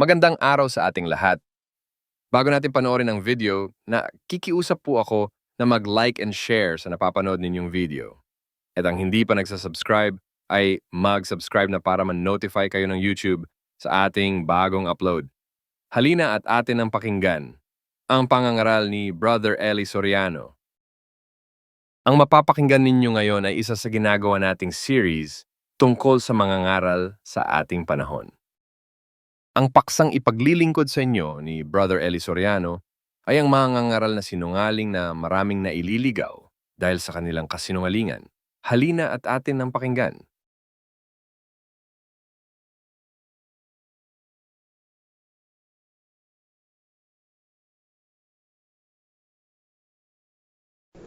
Magandang araw sa ating lahat. Bago natin panoorin ang video, kikiusap po ako na mag-like and share sa napapanood ninyong video. At ang hindi pa nagsasubscribe ay mag-subscribe na para man-notify kayo ng YouTube sa ating bagong upload. Halina at atin ang pakinggan ang pangangaral ni Brother Eli Soriano. Ang mapapakinggan ninyo ngayon ay isa sa ginagawa nating series tungkol sa mga ngaral sa ating panahon. Ang paksang ipaglilingkod sa inyo ni Brother Eli Soriano ay ang mga ngangaral na sinungaling na maraming naililigaw dahil sa kanilang kasinungalingan. Halina at atin ang pakinggan.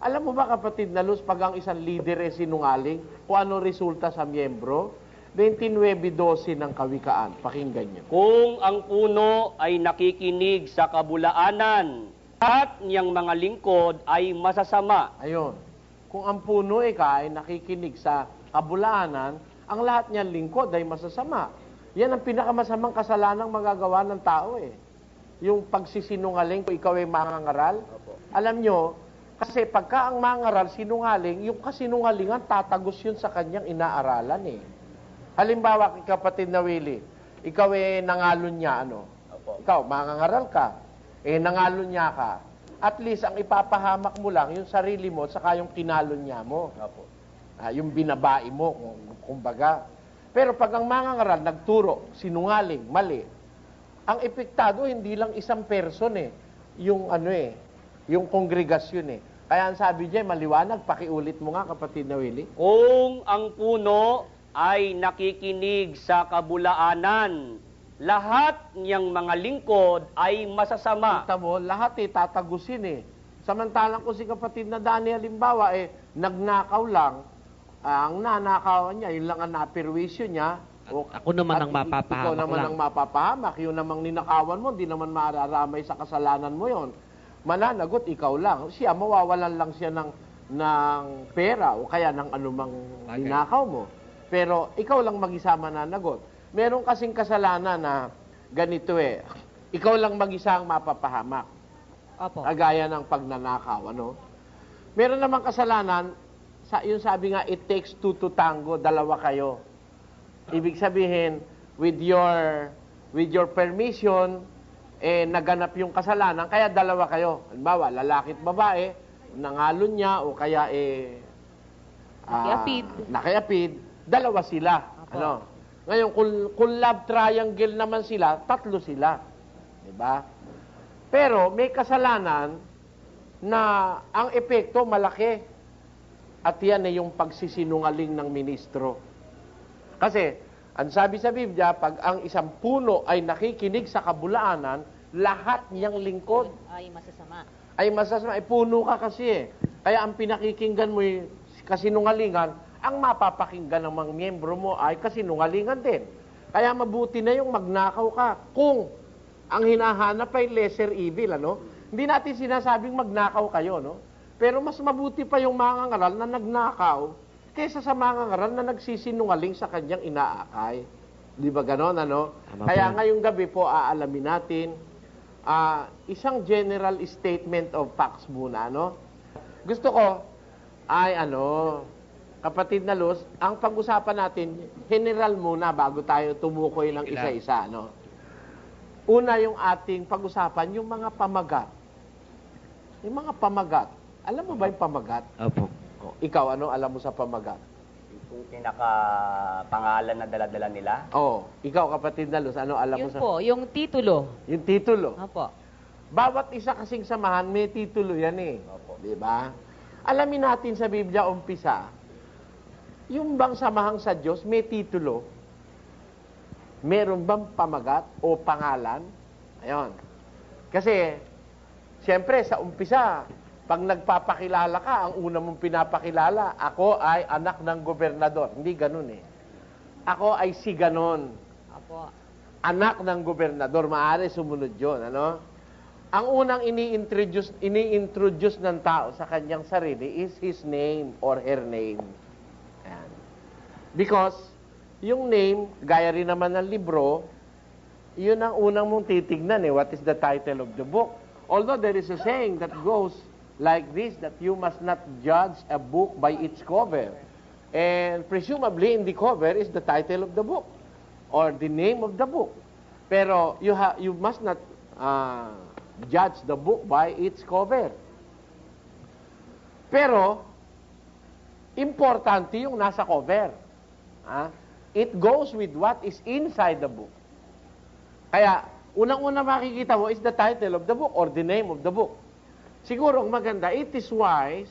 Alam mo ba kapatid na Luz, pag ang isang leader ay sinungaling, kung ano resulta sa miyembro? 29:12 ng Kawikaan. Pakinggan niyo. Kung ang puno ay nakikinig sa kabulaanan at niyang mga lingkod ay masasama. Ayun. Kung ang puno ay nakikinig sa kabulaanan, ang lahat niyang lingkod ay masasama. Yan ang pinakamasamang kasalanang magagawa ng tao eh. Yung pagsisinungaling, kung ikaw ay mangangaral. Alam nyo, kasi pagka ang mangaral sinungaling, yung kasinungalingan tatagos yun sa kanyang inaaralan eh. Halimbawa, kapatid na Willie, ikaw ay nangalon niya, ano? Ikaw, mangangaral ka, nangalon niya ka. At least, ang ipapahamak mo lang, yung sarili mo, saka yung kinalon niya mo. Yung binabai mo, kumbaga. Pero pag ang mangangaral, nagturo, sinungaling, mali, ang epektado, hindi lang isang person eh. Yung yung kongregasyon eh. Kaya ang sabi diyan, maliwanag, pakiulit mo nga, kapatid na Willie. Kung ang puno ay nakikinig sa kabulaanan, lahat niyang mga lingkod ay masasama. Kita mo, lahat tatagusin eh. Samantalang kung si kapatid na Daniel, halimbawa nagnakaw lang, ang nanakawan niya, yun lang ang napirwisyo niya. Ako naman ang mapapahamak Ikaw naman lang. ang mapapahamak. Yung namang ninakawan mo, hindi naman mararamay sa kasalanan mo yon. Mananagot, ikaw lang. Siya, mawawalan lang siya ng pera o kaya ng anumang ninakaw mo. Pero ikaw lang mag-isa mananagot. Meron kasing kasalanan na ganito eh. Ikaw lang mag-isa ang mapapahamak. Opo. Agaya ng pagnanakaw, ano? Meron namang kasalanan, yung sabi nga, it takes two to tango, dalawa kayo. Ibig sabihin, with your permission, naganap yung kasalanan, kaya dalawa kayo. Halimbawa, lalaki at babae, nangalon niya, o kaya nakiapid, dalawa sila. Ano? Ngayon, kung love triangle naman sila, tatlo sila. Diba? Pero may kasalanan na ang epekto malaki. At yan ay yung pagsisinungaling ng ministro. Kasi, ang sabi sa Biblia, pag ang isang puno ay nakikinig sa kabulaanan, lahat niyang lingkod ay masasama. ay masasama. Puno ka kasi eh. Kaya ang pinakikinggan mo yung kasinungalingan, ang mapapakinggan ng mga miyembro mo ay kasinungalingan din. Kaya mabuti na yung magnakaw ka. Kung ang hinahanap ay lesser evil, ano? Hindi natin sinasabing magnakaw kayo, no? Pero mas mabuti pa yung mangangaral na nagnakaw kaysa sa mangangaral na nagsisinungaling sa kanyang inaakay. Di ba ganon, ano? Kaya ngayong gabi po, aalamin natin isang general statement of facts muna, no? Gusto ko ay, kapatid na Luz, ang pag-usapan natin, general muna bago tayo tumukoy ng isa-isa, no? Una yung ating pag-usapan, yung mga pamagat. Yung mga pamagat. Alam mo ba yung pamagat? Opo. Ikaw, ano alam mo sa pamagat? Yung pinaka-pangalan na dala-dala nila. Ikaw, kapatid na Luz, ano alam mo Yun sa... po, yung titulo. Yung titulo. Opo. Bawat isa kasing samahan, may titulo yan eh. Di ba? Alamin natin sa Biblia, umpisa, yung bang samahang sa Diyos, may titulo? Meron bang pamagat o pangalan? Ayon. Kasi, siyempre, sa umpisa, pag nagpapakilala ka, ang una mong pinapakilala, ako ay anak ng gobernador. Hindi ganun eh. Ako ay si ganon. Opo. Anak ng gobernador. Maaari sumunod yun, ano? Ang unang ini-introduce ng tao sa kanyang sarili is his name or her name. Ayan. Because, yung name, gaya rin naman ng libro, yun ang unang mong titignan eh. What is the title of the book? Although there is a saying that goes like this, that you must not judge a book by its cover. And presumably in the cover is the title of the book or the name of the book. Pero you must not judge the book by its cover. Pero importante yung nasa cover. It goes with what is inside the book. Kaya, unang-una makikita mo is the title of the book or the name of the book. Siguro, ang maganda, it is wise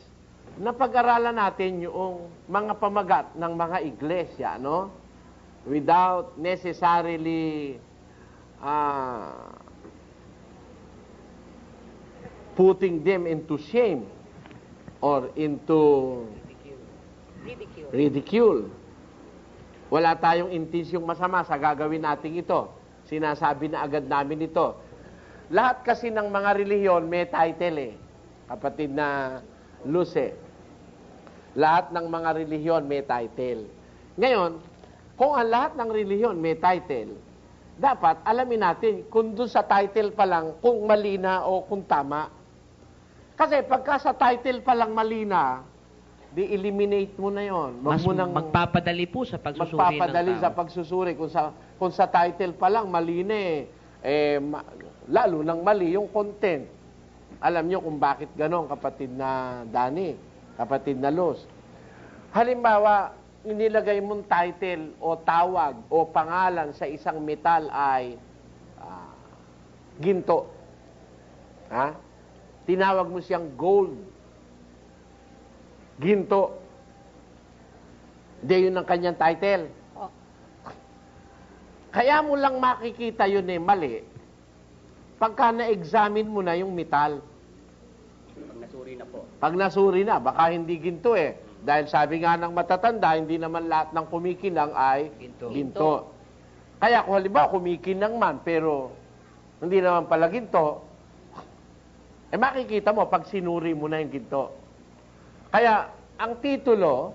na pag-aralan natin yung mga pamagat ng mga iglesia, no? Without necessarily putting them into shame or into ridicule. Wala tayong intensyong masama sa gagawin natin ito. Sinasabi na agad namin ito. Lahat kasi ng mga relihiyon may title eh. Kapatid na Luce. Lahat ng mga relihiyon may title. Ngayon, kung ang lahat ng relihiyon may title, dapat alamin natin kung doon sa title pa lang kung mali na o kung tama. Kasi pagka sa title pa lang mali na, di-eliminate mo na yon. Magpapadali po sa pagsusuri magpapadali ng tao. sa pagsusuri. Kung sa title pa lang mali na lalo nang mali yung content. Alam nyo kung bakit ganon, kapatid na Dani, kapatid na Luz. Halimbawa, inilagay mong title o tawag o pangalan sa isang metal ay ginto. Tinawag mo siyang gold. Ginto. Hindi yun ang kanyang title. Kaya mo lang makikita yun mali pagka na-examine mo na yung metal. Pag nasuri na po. Pag nasuri na, baka hindi ginto eh. Dahil sabi nga ng matatanda, hindi naman lahat ng kumikinang ay ginto. Kaya kung halimbawa kumikinang man, pero hindi naman pala ginto, makikita mo pag sinuri mo na yung ginto. Kaya, ang titulo,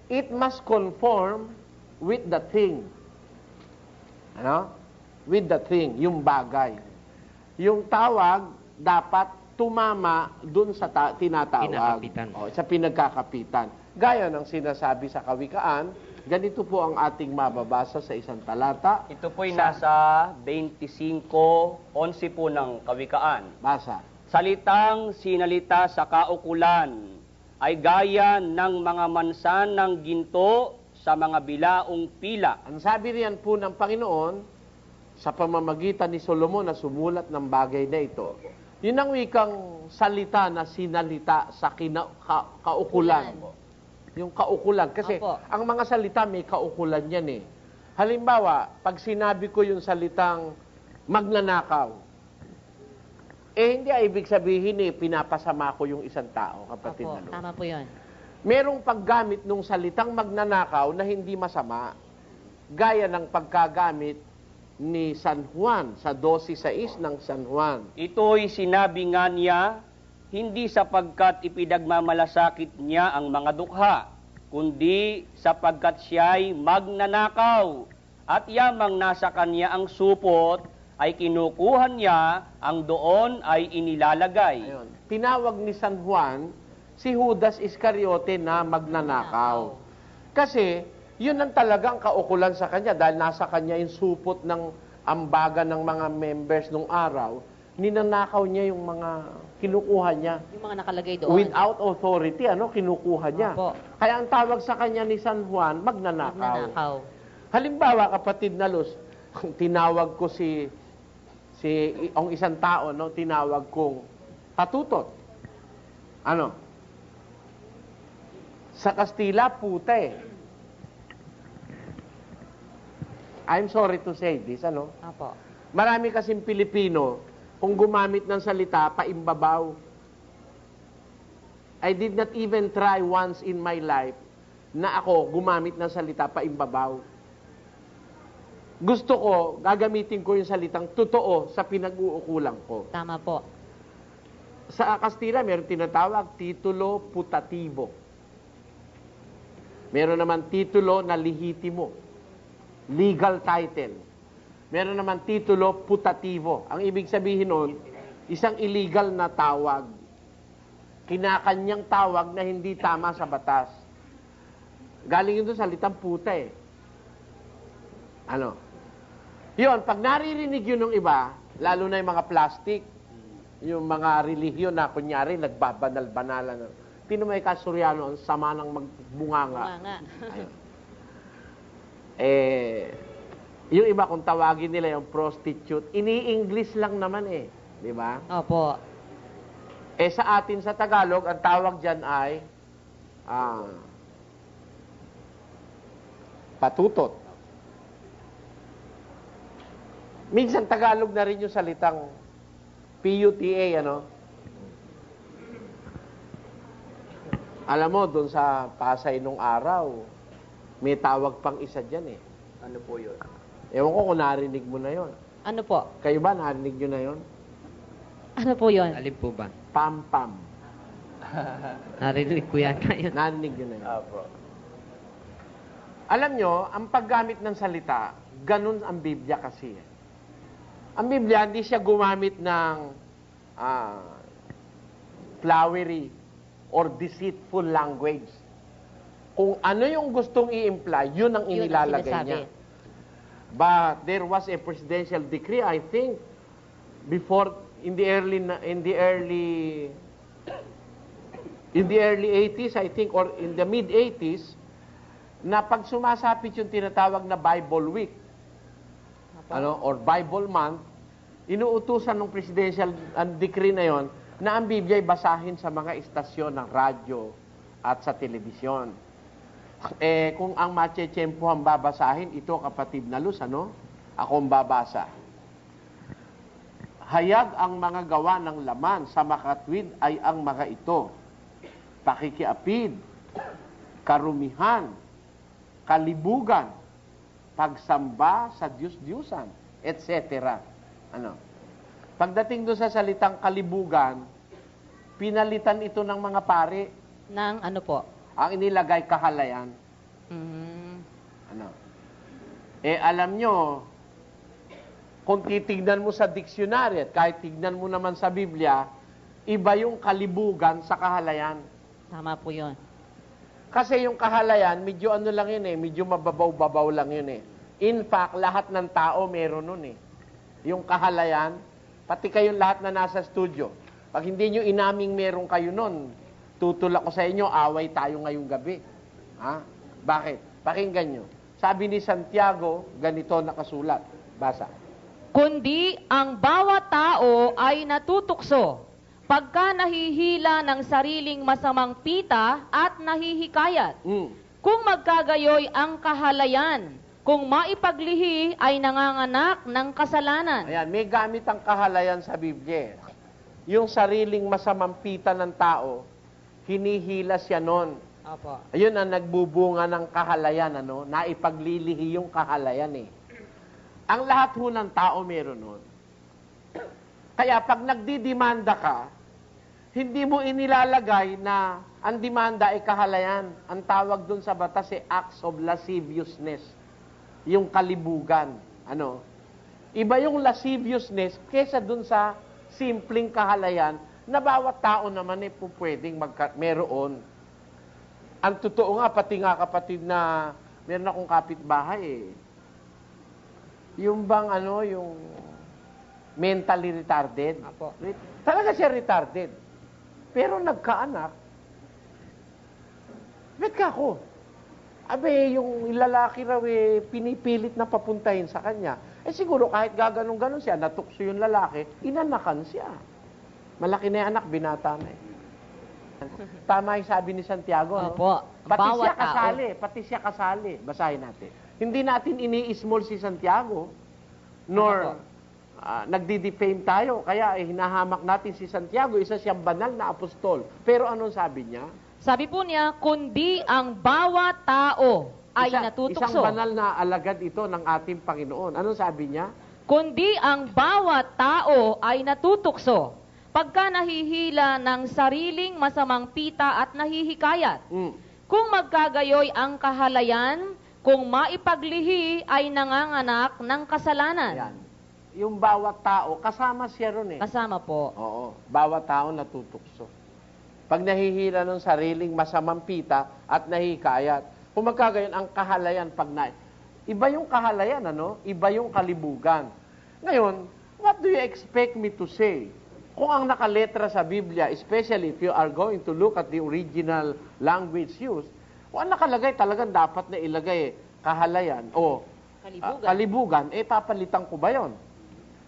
it must conform with the thing. With the thing, yung bagay. Yung tawag, dapat tumama dun sa tinatawag. Sa pinagkakapitan. Gaya ng sinasabi sa Kawikaan, ganito po ang ating mababasa sa isang talata. Ito po'y nasa 25:11 po ng Kawikaan. Basa. Salitang sinalita sa kaukulan ay gaya ng mga mansan ng ginto sa mga bilaong pila. Ang sabi riyan po ng Panginoon, sa pamamagitan ni Solomon na sumulat ng bagay na ito, yun ang wikang salita na sinalita sa kaukulan. Yung kaukulan. Kasi ang mga salita may kaukulan yan eh. Halimbawa, pag sinabi ko yung salitang magnanakaw, hindi ay ibig sabihin pinapasama ko yung isang tao, kapatid na Lord. Tama po yun. Merong paggamit ng salitang magnanakaw na hindi masama. Gaya ng pagkagamit ni San Juan sa 12:6 ng San Juan. Ito'y sinabi nga niya, hindi sapagkat ipinagmamalasakit niya ang mga dukha, kundi sapagkat siya'y magnanakaw, at yamang nasa kanya ang supot, ay kinukuha niya, ang doon ay inilalagay. Ayun. Tinawag ni San Juan si Judas Iscariote na magnanakaw. Kasi, yun ang talagang kaukulan sa kanya dahil nasa kanya yung supot ng ambaga ng mga members nung araw, ninanakaw niya yung mga kinukuha niya. Yung mga nakalagay doon. Without authority, kinukuha niya. Opo. Kaya ang tawag sa kanya ni San Juan, magnanakaw. Magnanakaw. Halimbawa, kapatid na Luz, tinawag ko ang isang tao, tinawag kong katutot. Sa Kastila, puta eh. I'm sorry to say this, Opo. Marami kasing Pilipino, kung gumamit ng salita, paimbabaw. I did not even try once in my life na ako gumamit ng salita, paimbabaw. Gusto ko, gagamitin ko yung salitang totoo sa pinag-uukulang ko. Tama po. Sa Kastila, meron tinatawag titulo putatibo. Meron naman titulo na lehitimo. Legal title. Meron naman titulo putativo. Ang ibig sabihin nun, isang illegal na tawag. Kinakanyang tawag na hindi tama sa batas. Galing yun doon sa salitang puta eh. Ano? Yun, pag naririnig yun ng iba, lalo na yung mga plastic, yung mga relihiyon na kunyari, nagbabanal-banalan. Tino may Kasuriano, ang sama ng magbunganga. Nga. Ayun. Yung iba kung tawagin nila yung prostitute, ini-English lang naman eh. Di ba? Opo. Sa atin sa Tagalog, ang tawag dyan ay patutot. Minsan Tagalog na rin yung salitang PUTA, ano? Alam mo, doon sa Pasay nung araw, may tawag pang isa dyan eh. Ano po yun? Ewan ko kung narinig mo na yon. Ano po? Kayo ba, narinig nyo na yon? Ano po yun? Alin po ba? Pam-pam. Narinig ko yata yun. Narinig nyo na yun. Apo. Alam nyo, ang paggamit ng salita, ganun ang Biblia kasi. Ang Biblia, hindi siya gumamit ng flowery or deceitful language. Kung ano yung gustong i-imply, yun ang Yun ang inilalagay sinasabi. niya. But there was a presidential decree, I think, before in the early 80s, I think, or in the mid 80s, na pag sumasapit yung tinatawag na Bible Week, or Bible Month, inuutusan ng presidential decree na yon na ang Biblia ay basahin sa mga istasyon ng radyo at sa telebisyon. Kung ang Machechempo ang babasahin, ito kapatid na Luz, ako ang babasa. Hayag ang mga gawa ng laman sa makatwid ay ang mga ito. Pakikiapid, karumihan, kalibugan, pagsamba sa Diyos-Diyusan, etc. Pagdating doon sa salitang kalibugan, pinalitan ito ng mga pari. Nang ano po? Ang inilagay kahalayan. Alam nyo, kung titignan mo sa dictionary at kahit tignan mo naman sa Biblia, iba yung kalibugan sa kahalayan. Tama po yun. Kasi yung kahalayan, medyo ano lang yun medyo mababaw-babaw lang yun In fact, lahat ng tao meron nun Yung kahalayan, pati kayong lahat na nasa studio, pag hindi nyo inaming meron kayo nun, tutulak ko sa inyo, away tayo ngayong gabi. Bakit? Pakinggan nyo. Sabi ni Santiago, ganito nakasulat. Basa. Kundi ang bawat tao ay natutukso pagka nahihila ng sariling masamang pita at nahihikayat. Kung magkagayoy ang kahalayan, kung maipaglihi ay nanganganak ng kasalanan. Ayan, may gamit ang kahalayan sa Biblia. Yung sariling masamang pita ng tao, hinihila siya nun. Opo. Ayun ang nagbubunga ng kahalayan, naipaglilihi yung kahalayan Ang lahat ho ng tao meron nun. Kaya pag nagdidemanda ka, hindi mo inilalagay na ang demanda ay kahalayan. Ang tawag dun sa batas acts of lasciviousness. Yung kalibugan. Iba yung lasciviousness kesa dun sa simpleng kahalayan na bawat tao naman po pwedeng meron. Ang totoo nga, pati nga kapatid na meron akong kapitbahay Yung bang yung mentally retarded. Apo. Talaga siya retarded. Pero nagkaanak. Bet ka ako. Yung lalaki raw pinipilit na papuntahin sa kanya. Siguro kahit gaganong-ganon siya, natukso yung lalaki, inanakan siya. Malaki na yung anak, binata na Tama yung sabi ni Santiago, Opo. Pati siya kasali. Basahin natin. Hindi natin ini-small si Santiago, nor nagdi-defame tayo. Kaya hinahamak natin si Santiago, isa siyang banal na apostol. Pero anong sabi niya? Sabi po niya, kundi ang bawat tao ay natutukso. Isang banal na alagad ito ng ating Panginoon. Anong sabi niya? Kundi ang bawat tao ay natutukso pagka nahihila ng sariling masamang pita at nahihikayat. Kung magkagayoy ang kahalayan, kung maipaglihi ay nanganganak ng kasalanan. Yan. Yung bawat tao, kasama siya ron eh. Kasama po. Oo, bawat tao natutukso. Pag nahihila ng sariling masamang pita at nahikayat, kung magkagayon, ang kahalayan pag iba yung kahalayan, ano? Iba yung kalibugan. Ngayon, what do you expect me to say? Kung ang nakaletra sa Biblia, especially if you are going to look at the original language used, kung ang nakalagay talagang dapat na ilagay kahalayan o kalibugan, papalitan ko ba yon?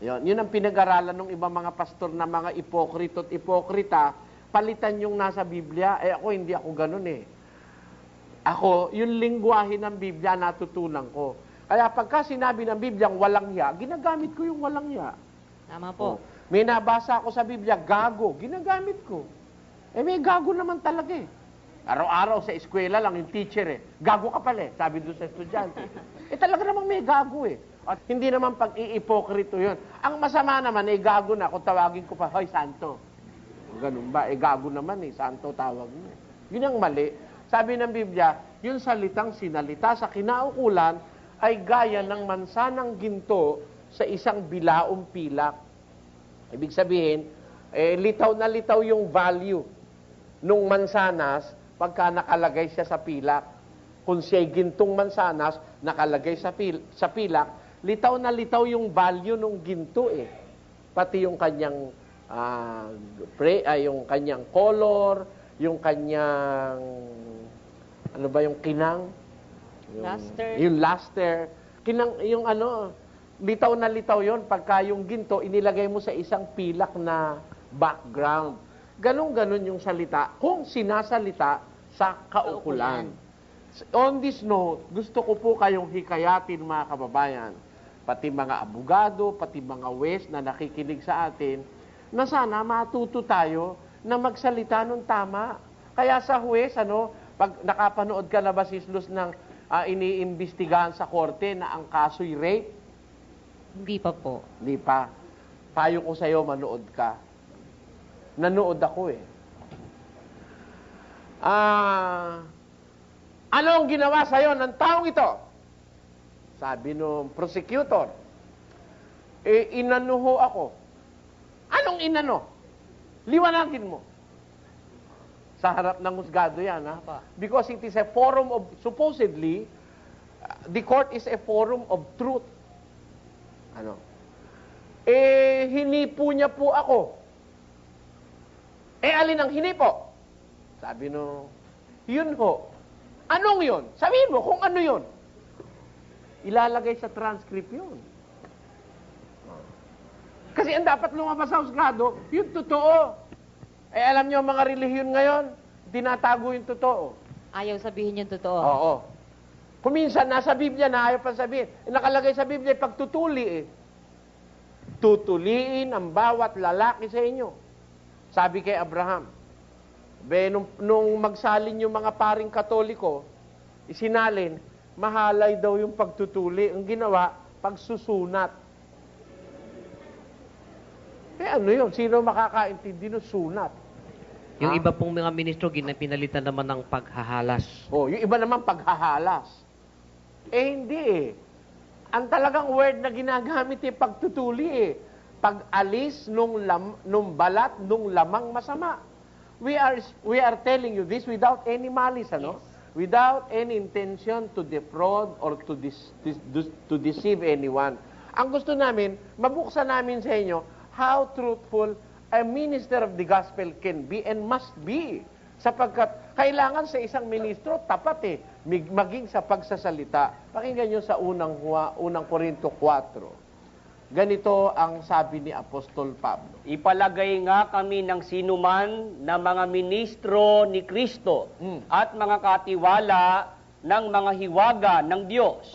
Yun ang pinag-aralan ng ibang mga pastor na mga ipokrito at ipokrita, palitan yung nasa Biblia. Ako, hindi ako ganun eh. Ako, yung lingwahe ng Biblia natutunan ko. Kaya pagka sinabi ng Biblia walang hiya, ginagamit ko yung walang hiya. Tama po. May nabasa ako sa Biblia, gago, ginagamit ko. May gago naman talaga eh. Araw-araw sa eskwela lang yung teacher eh. Gago ka pala eh, sabi doon sa estudyante. Talaga namang may gago eh. At hindi naman pag-iipokrito yun. Ang masama naman, gago na. Kung tawagin ko pa, hoy, santo. Ganun ba? Gago naman eh, santo tawag mo. Yun ang mali. Sabi ng Biblia, yung salitang sinalita sa kinaukulan ay gaya ng mansanang ginto sa isang bilaong pilak. Ibig sabihin, litaw na litaw yung value nung mansanas pagka nakalagay siya sa pilak. Kung siya'y gintong mansanas, nakalagay sa pilak, litaw na litaw yung value nung ginto eh. Pati yung kanyang yung kanyang color, yung kanyang ano ba yung kinang? Yung luster. Yung litaw na litaw yon pagka yung ginto inilagay mo sa isang pilak na background. Ganon yung salita kung sinasalita sa kaukulan. On this note, gusto ko po kayong hikayatin mga kababayan, pati mga abogado, pati mga wes na nakikinig sa atin, na sana matuto tayo na magsalita ng tama. Kaya sa huwes, pag nakapanood ka na ba, Sislus, ng iniimbestigahan sa korte na ang kaso'y rape? Hindi pa po. Hindi pa. Payo ko sa'yo, manood ka. Nanood ako eh. Ano ang ginawa sa'yo ng taong ito? Sabi nung prosecutor, inanuho ako. Anong inano? Liwanagin mo. Sa harap ng husgado yan, ha? Because it is a forum of, supposedly, the court is a forum of truth. Hinipo niya po ako. Alin ang hinipo? Sabi no, yun ho. Anong yun? Sabihin mo kung ano yun. Ilalagay sa transcript yun. Kasi ang dapat lumabas sa husgado, yung totoo. Alam niyo mga relihiyon ngayon, tinatago yung totoo. Ayaw sabihin yung totoo. Oo. Kuminsan, nasa Biblia na ayaw pa sabihin. Nakalagay sa Biblia, pagtutuli eh. Tutuliin ang bawat lalaki sa inyo. Sabi kay Abraham, nung magsalin yung mga paring Katoliko, isinalin, mahalay daw yung pagtutuli. Ang ginawa, pagsusunat. Ano yun? Sino makakaintindi ng sunat? Yung iba pong mga ministro, pinalitan naman ng paghahalas. Yung iba naman paghahalas. Hindi eh. Ang talagang word na ginagamit pagtutuli eh. Pag-alis nung balat, nung lamang masama. We are telling you this without any malice, Yes. Without any intention to defraud or to deceive anyone. Ang gusto namin, mabuksan namin sa inyo how truthful a minister of the gospel can be and must be. Sapagkat kailangan sa isang ministro tapat maging sa pagsasalita. Pakinggan nyo sa unang Korinto 4. Ganito ang sabi ni Apostol Pablo. Ipalagay nga kami ng sinuman na mga ministro ni Kristo at mga katiwala ng mga hiwaga ng Diyos.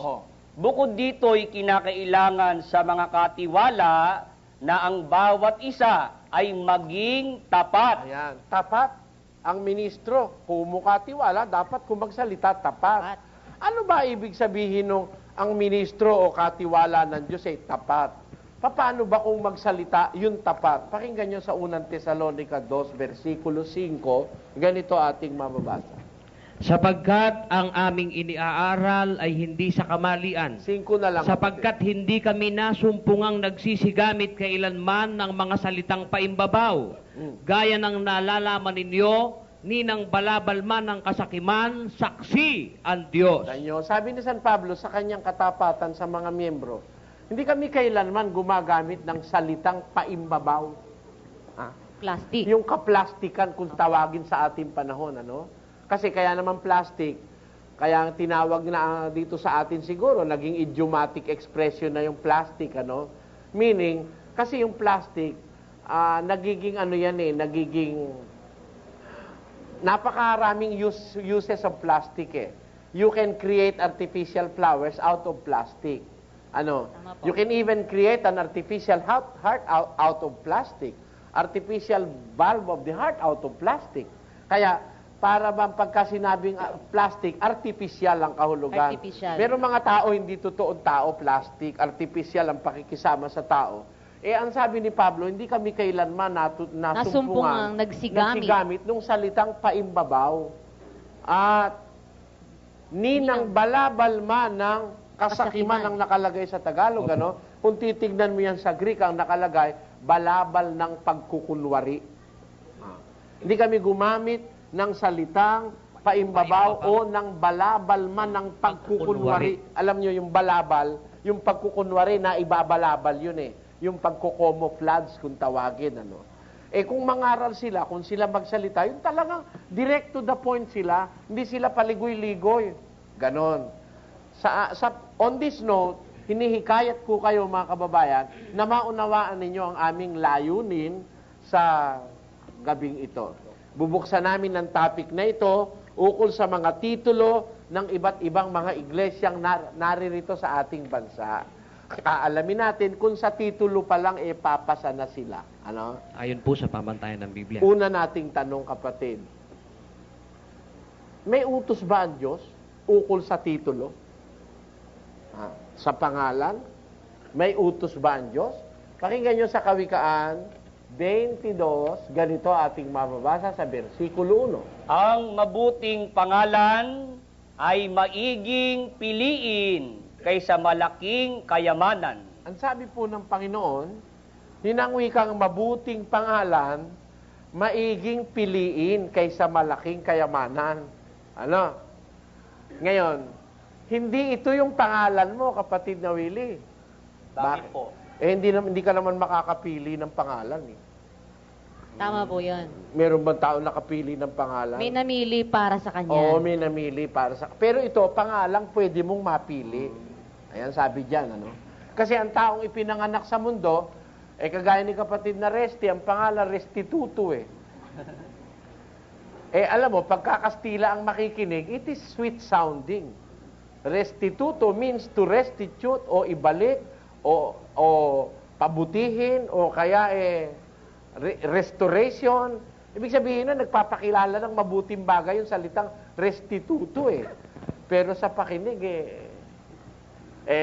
Bukod dito'y kinakailangan sa mga katiwala na ang bawat isa ay maging tapat. Ayan, tapat. Ang ministro, kumukatiwala, dapat kung magsalita, tapat. Ano ba ibig sabihin nung ang ministro o katiwala ng Diyos ay tapat? Paano ba kung magsalita, yun tapat? Pakinggan nyo sa unang Tesalonica 2, versikulo 5, ganito ating mababasa. Sapagkat ang aming iniaaral ay hindi sa kamalian. 5 na lang. Sapagkat hindi kami nasumpungang nagsisigamit kailanman ng mga salitang paimbabaw, gaya ng nalalaman ninyo, ni ng balabal man ng kasakiman, saksi ang Diyos. Tanyo, sabi ni San Pablo sa kanyang katapatan sa mga miyembro, hindi kami kailanman gumagamit ng salitang paimbabaw. Plastic. Yung kaplastikan kung tawagin sa ating panahon, ano? Kasi kaya naman plastic, kaya ang tinawag na dito sa atin siguro, naging idiomatic expression na yung plastic, ano? Meaning, kasi yung plastic, nagiging ano yan nagiging, napakaraming uses of plastic You can create artificial flowers out of plastic. Ano? Tama po. You can even create an artificial heart out of plastic. Artificial valve of the heart out of plastic. Kaya, para bang pagka sinabing plastic, artificial ang kahulugan. Artificial. Pero mga tao, hindi totoong tao, plastic. Artificial ang pakikisama sa tao. Ang sabi ni Pablo, hindi kami kailanman Nasumpungang nagsigamit nung salitang paimbabaw. At ninang balabal man ng kasakiman ang nakalagay sa Tagalog, ano? Kung titignan mo yan sa Greek, ang nakalagay, balabal ng pagkukunwari. Hindi kami gumamit ng salitang paimbabaw o ng balabal man ng pagkukunwari. Alam nyo, yung balabal, yung pagkukunwari na ibabalabal yun Yung pagkukomoflage kung tawagin, ano. Kung mangaral sila, kung sila magsalita, yun talagang direct to the point sila. Hindi sila paligoy-ligoy. Ganon. On this note, hinihikayat ko kayo mga kababayan na maunawaan ninyo ang aming layunin sa gabing ito. Bubuksan namin ng topic na ito ukol sa mga titulo ng iba't ibang mga iglesyang naririto sa ating bansa. Aalamin natin kung sa titulo pa lang papasa na sila. Ano? Ayon po sa pamantayan ng Biblia. Una nating tanong, kapatid. May utos ba ang Diyos ukol sa titulo? Sa pangalan? May utos ba ang Diyos? Pakinggan nyo sa Kawikaan 22, ganito ating mababasa sa versikulo 1. Ang mabuting pangalan ay maiging piliin kaysa malaking kayamanan. Ang sabi po ng Panginoon, hinangwi kang mabuting pangalan, maiging piliin kaysa malaking kayamanan. Ano? Ngayon, hindi ito yung pangalan mo, kapatid na Willie. Bakit po? Hindi ka naman makakapili ng pangalan. Tama po yan. Meron bang tao nakapili ng pangalan? May namili para sa kanya. Oo, may namili para sa... Pero ito, pangalang pwede mong mapili. Ayan, sabi dyan, ano? Kasi ang taong ipinanganak sa mundo, kagaya ni kapatid na Resti, ang pangalan Restituto, alam mo, pagkakastila ang makikinig, it is sweet sounding. Restituto means to restitute o ibalik o pabutihin o kaya restoration. Ibig sabihin na nagpapakilala ng mabuting bagay yung salitang restituto Pero sa pakinig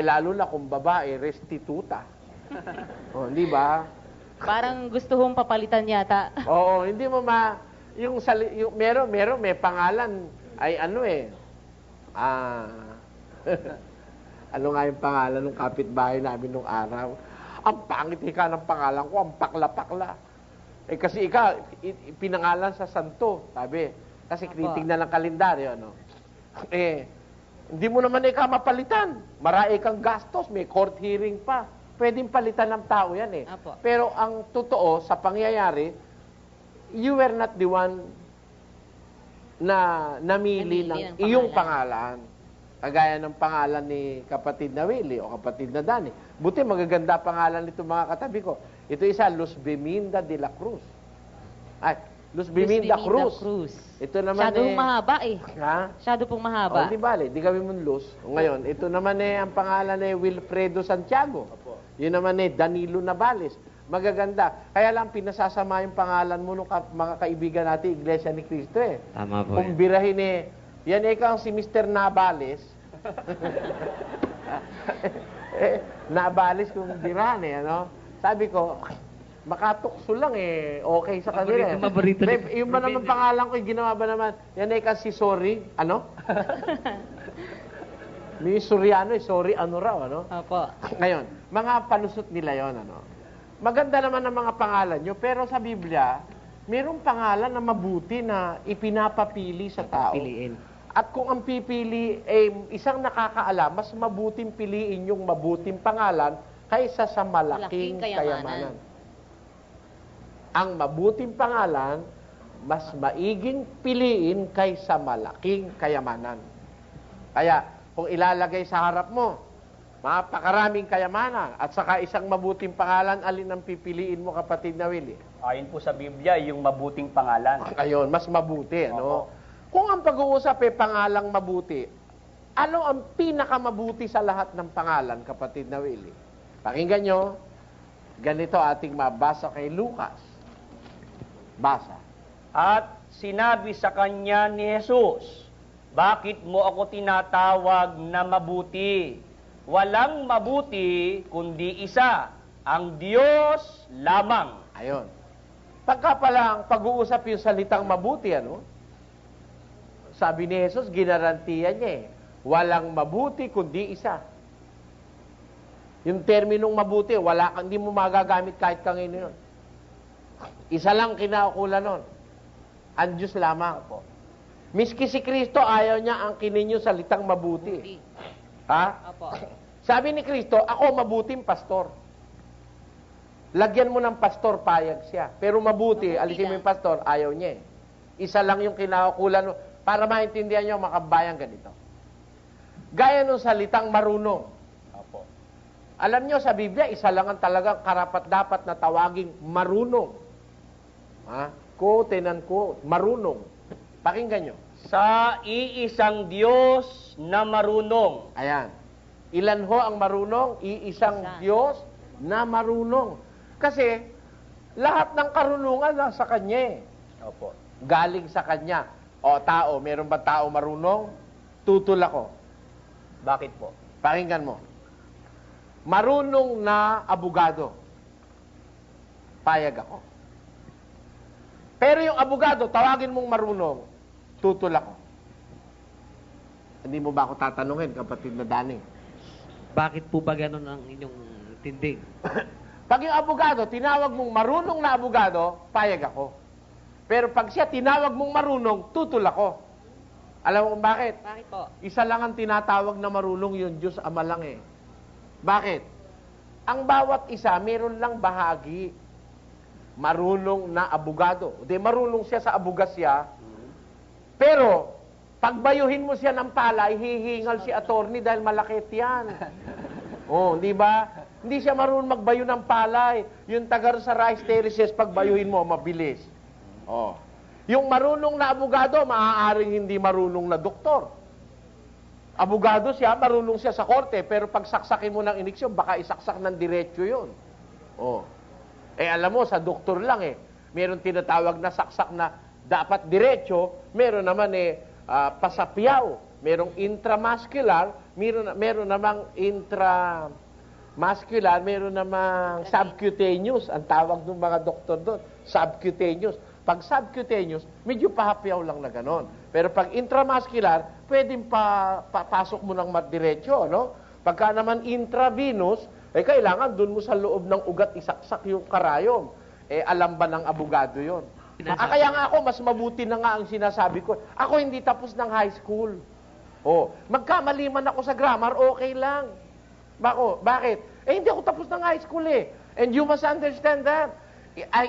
lalo na kung babae, restituta. Di ba? Parang gusto hong papalitan yata. Oo, hindi mo meron may pangalan ay ano ano nga yung pangalan ng kapitbahay namin nung araw? Ang pangit ng pangalan ko, ang pakla-pakla. Kasi pinangalan sa santo, sabi. Kasi tinitingnan ng kalendaryo, ano? Hindi mo naman mapalitan. Marami kang gastos, may court hearing pa. Pwedeng palitan ng tao yan Apo. Pero ang totoo, sa pangyayari, you were not the one na namili ng iyong pangalan. Kagaya ng pangalan ni kapatid na Willie o kapatid na Danny. Buti magaganda pangalan nito mga katabi ko. Ito isa, Luz Beminda de la Cruz. Ay, Luz Beminda Cruz. Ito naman Masyadong mahaba Ha? Masyado pong mahaba. Di bale, di kami mong Luz. Ngayon, ito naman ang pangalan Wilfredo Santiago. Yun naman Danilo Navales. Magaganda. Kaya lang pinasasama yung pangalan mo ng mga kaibigan natin, Iglesia ni Cristo Tama po. Kung birahin yan ikaw si Mr. Navales. Navales kung birahan ano? Sabi ko, Makatukso lang eh. Okay sa kanila eh. Paborito Yung ba naman pangalan ko, yung ginawa ba naman? Yan ay kasi sorry. Ano? May Soriano eh. Sorry, ano raw, ano? Opo. Ngayon, mga palusot nila yon, ano? Maganda naman ang mga pangalan nyo, pero sa Biblia, mayroong pangalan na mabuti na ipinapapili sa tao. Piliin. At kung ang pipili ay isang nakakaalam, mas mabuting piliin yung mabuting pangalan kaysa sa malaking Malaking kayamanan. kayamanan. Ang mabuting pangalan, mas maiging piliin kaysa malaking kayamanan. Kaya, kung ilalagay sa harap mo, mapakaraming kayamanan at saka isang mabuting pangalan, alin ang pipiliin mo, kapatid na Willie? Ayon po sa Biblia, yung mabuting pangalan. Ayun, mas mabuti, ano? Kung ang pag-uusap ay pangalang mabuti, ano ang pinakamabuti sa lahat ng pangalan, kapatid na Willie? Pakinggan nyo, ganito ating mabasa kay Lucas. Basa. At sinabi sa kanya ni Jesus, bakit mo ako tinatawag na mabuti? Walang mabuti kundi isa, ang Diyos lamang. Ayun. Pagka palang pag-uusap yung salitang mabuti, ano? Sabi ni Jesus, ginarantiya niya eh. Walang mabuti kundi isa. Yung terminong mabuti, hindi mo magagamit kahit kangino yun. Isa lang kinaukulan nun. Ang Diyos lamang po. Miski si Kristo, ayaw niya ang kininyo salitang mabuti. Ha? Opo. Sabi ni Kristo, ako mabuting pastor. Lagyan mo ng pastor, payag siya. Pero mabuti, alisin mo yung pastor, ayaw niya eh. Isa lang yung kinaukulan nun. Para maintindihan niyo, makabayan ganito. Gaya nung salitang marunong. Opo. Alam niyo, sa Biblia, isa lang ang talagang karapat-dapat na tawaging marunong. Ha? Quote and unquote, marunong. Pakinggan nyo. Sa iisang Diyos na marunong. Ayan. Ilan ho ang marunong? Iisang Isa. Diyos na marunong. Kasi, lahat ng karunungan nasa Kanya eh. Opo. Galing sa Kanya. O tao, meron ba tao marunong? Tutul ako. Bakit po? Pakinggan mo. Marunong na abogado. Payag ako. Pero yung abogado, tawagin mong marunong, tutul ako. Hindi mo ba ako tatanungin, kapatid na Dani? Bakit po ba ganun ang inyong tindig? Pag yung abogado, tinawag mong marunong na abogado, payag ako. Pero pag siya tinawag mong marunong, tutul ako. Alam mo kung bakit? Bakit po? Isa lang ang tinatawag na marunong, yung Diyos Ama lang eh. Bakit? Ang bawat isa, meron lang bahagi. Marunong na abogado. Di marunong siya sa abogasya, pero pagbayuhin mo siya ng palay, hihingal si attorney dahil malakit yan. Oh, di ba? Hindi siya marunong magbayo ng palay. Yung tagar sa rice terraces, pagbayuhin mo, mabilis. Oh. Yung marunong na abogado, maaaring hindi marunong na doktor. Abogado siya, marunong siya sa korte, pero pag saksakin mo ng iniksyon, baka isaksak ng diretsyo yun. Oh. Eh alam mo, sa doktor lang eh, meron tinatawag na saksak na dapat diretsyo, meron naman pasapyaw, merong intramuscular, meron namang intramuscular, meron namang subcutaneous, ang tawag ng mga doktor doon, subcutaneous. Pag subcutaneous, medyo pahapyaw lang na ganon. Pero pag intramuscular, pwedeng pasok mo ng diretsyo, no? Pagka naman intravenous, kailangan dun mo sa loob ng ugat isaksak yung karayom. Alam ba ng abogado yon? Kaya nga ako, mas mabuti na nga ang sinasabi ko. Ako hindi tapos ng high school. Magkamali man ako sa grammar, okay lang. Bakit? Hindi ako tapos ng high school eh. And you must understand that.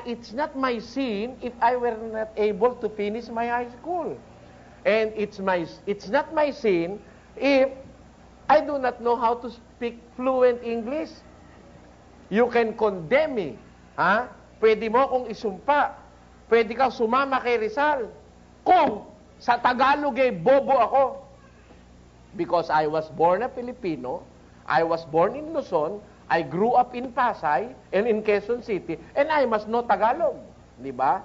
It's not my sin if I were not able to finish my high school. And it's not my sin if I do not know how to speak fluent English. You can condemn me. Ha? Pwede mo akong isumpa. Pwede kang sumama kay Rizal. Kung sa Tagalog bobo ako. Because I was born a Filipino, I was born in Luzon, I grew up in Pasay and in Quezon City, and I must know Tagalog. Di ba?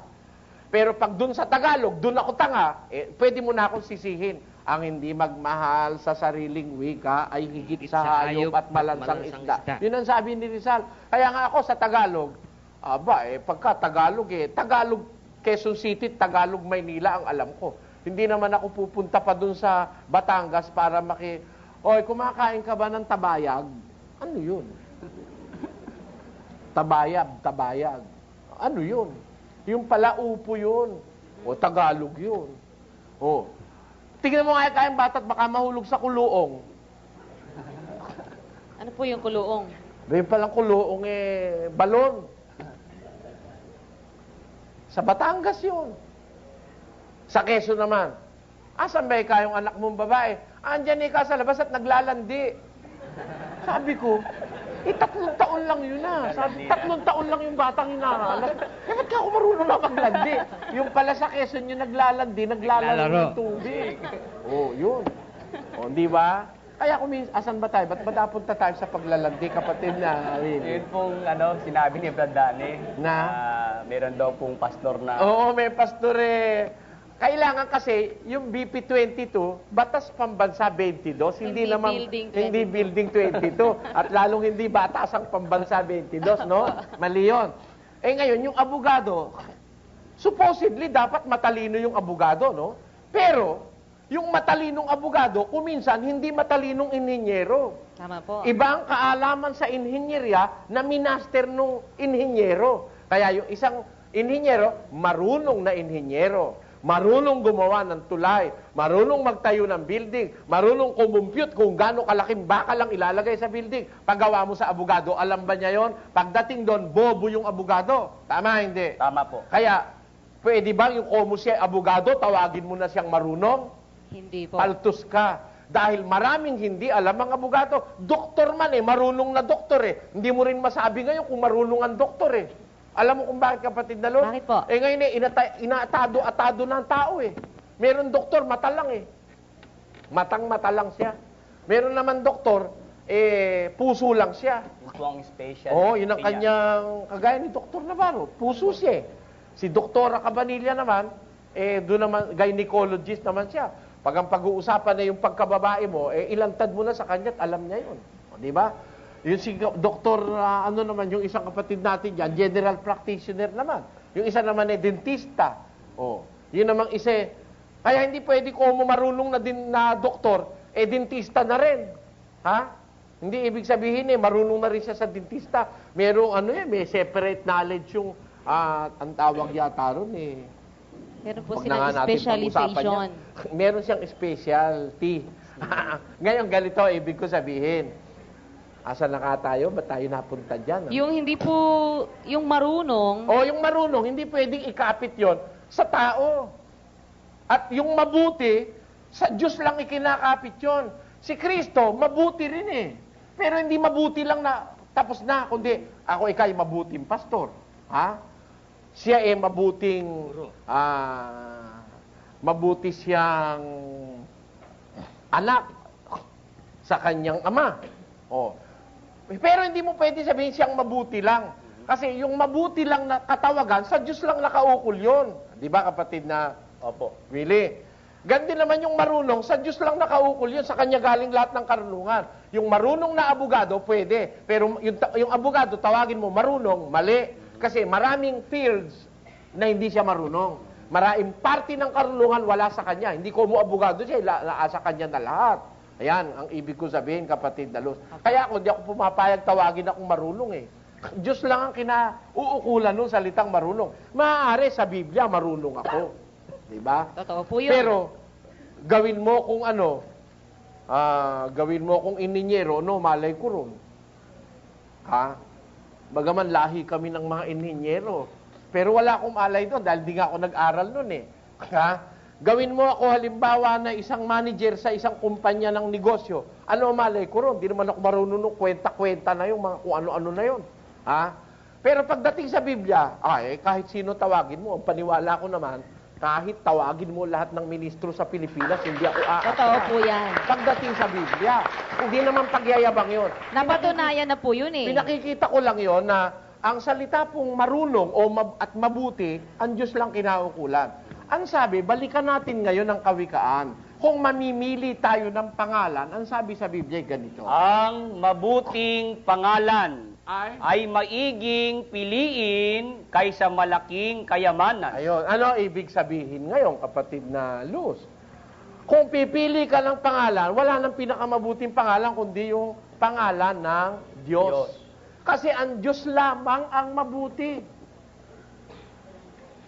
Pero pag dun sa Tagalog, dun ako tanga, pwede mo na akong sisihin. Ang hindi magmahal sa sariling wika ay higit sa hayop at malansang isda. Yun ang sabi ni Rizal. Kaya nga ako sa Tagalog, Aba, pagka Tagalog Tagalog, Quezon City, Tagalog, Maynila ang alam ko. Hindi naman ako pupunta pa dun sa Batangas para Oy, kumakain ka ba ng tabayag? Ano yun? Tabayag. Ano yun? Yung pala upo yun. O, Tagalog yun. O, tingnan mo nga kayang bata't baka mahulog sa kuluong. Ano po yung kuluong? Yung palang kuluong balon. Sa Batangas yun. Sa Quezon naman. Asan ba yung anak mong babae? Andyan ka sa labas at naglalandi. Sabi ko, 3 taon lang yun Sabi, 3 taon lang yung batang hinahanap. Ba't ka ako marunong na maglandi? Yung pala sa Quezon yung naglalandi ng tubig. Oh, yun. O, di ba? Kaya asan ba tayo? Ba't ba napunta tayo sa paglalandi, kapatid na? Yun pong sinabi ni Brad Dani Na? Meron daw pong pastor na Oo, may pastor Kailangan kasi yung BP22, batas pambansa 22, hindi naman building 22. hindi building 22 at lalong hindi batasang pambansa 22, no? Mali 'yon. Ngayon yung abogado, supposedly dapat matalino yung abogado, no? Pero yung matalinong abogado, kuminsan hindi matalinong inhinyero. Tama po. Iba ang kaalaman sa inhinyerya na minaster nung inhinyero. Kaya yung isang inhinyero, marunong na inhinyero. Marunong gumawa ng tulay, marunong magtayo ng building, marunong kumumpute kung gaano kalaking bakal ang ilalagay sa building. Paggawa mo sa abogado, alam ba niya yon? Pagdating doon, bobo yung abogado. Tama, hindi? Tama po. Kaya, pwede bang yung kung siya abogado, tawagin mo na siyang marunong? Hindi po. Paltos ka. Dahil maraming hindi alam ang abogado. Doktor man marunong na doktor Hindi mo rin masabi ngayon kung marunong ang doktor Alam mo kung bakit, kapatid na Lord? Bakit po? Ngayon inaatado ng tao Meron doktor, mata lang Matang-mata lang siya. Meron naman doktor, puso lang siya. Ito ang special. Yun ang kanyang, kagaya ni Dr. Navarro, puso siya Si Dr. Cabanilla naman, doon naman, gynecologist naman siya. Pag ang pag-uusapan na yung pagkababae mo, ilantad mo na sa kanya at alam niya yun. Di ba? Yung si Dr. naman, yung isang kapatid natin dyan, general practitioner naman. Yung isa naman dentista. Yun namang isa kaya hindi pwede ko marunong na din na doktor, dentista na rin. Ha? Hindi ibig sabihin marunong na rin siya sa dentista. Merong may separate knowledge yung, ang tawag yata ron Meron po Huwag na nga silang natin specialization. pag-usapan yan. Meron siyang specialty. Ngayon, ganito, ibig ko sabihin. Asa na ka tayo? Ba't tayo napunta dyan? Yung hindi po, yung marunong, Yung marunong, hindi pwedeng ikapit yon sa tao. At yung mabuti, sa Diyos lang ikinakapit yon. Si Kristo, mabuti rin Pero hindi mabuti lang na tapos na, kundi ako ikay mabuting pastor. Ha? Siya mabuting mabuti siyang anak sa kanyang ama. Pero hindi mo pwede sabihin siyang mabuti lang. Kasi yung mabuti lang na katawagan, sa Diyos lang nakaukol yun. Di ba, kapatid na? Opo. Really? Ganun naman yung marunong, sa Diyos lang nakaukol yun, sa Kanya galing lahat ng karunungan. Yung marunong na abogado, pwede. Pero yung abogado, tawagin mo marunong, mali. Kasi maraming fields na hindi siya marunong. Maraming parte ng karunungan wala sa kanya. Hindi ko mo abogado siya, sa kanya na lahat. Ayan, ang ibig ko sabihin, kapatid na Luz. Kaya ako, di ako pumapayag tawagin akong marunong Diyos lang ang kinauukulan ng salitang marunong. Maaari sa Biblia, marunong ako. Diba? totoo po yun. Pero, gawin mo kung gawin mo kung ininyero, malay ko ron. Ha? Bagaman lahi kami ng mga ininyero. Pero wala akong alay doon dahil di nga ako nag-aral noon Ha? Gawin mo ako halimbawa na isang manager sa isang kumpanya ng negosyo. Ano malay ko ron? Di naman ako marunong kwenta-kwenta na yung mga kung ano-ano na yun. Ha? Pero pagdating sa Biblia, kahit sino tawagin mo, ang paniwala ko naman, kahit tawagin mo lahat ng ministro sa Pilipinas, hindi ako Totoo po yan. Pagdating sa Biblia, hindi naman pagyayabang yun. Napatunayan na po yun Pinakikita ko lang yon na ang salita pong marunong at mabuti, ang Diyos lang kinaukulan. Ang sabi, balikan natin ngayon ang kawikaan. Kung mamimili tayo ng pangalan, ang sabi sa Biblia ganito. Ang mabuting pangalan ay maiging piliin kaysa malaking kayamanan. Ayun. Ano ibig sabihin ngayon, kapatid na Luz? Kung pipili ka ng pangalan, wala nang pinakamabuting pangalan kundi yung pangalan ng Diyos. Kasi ang Diyos lamang ang mabuti.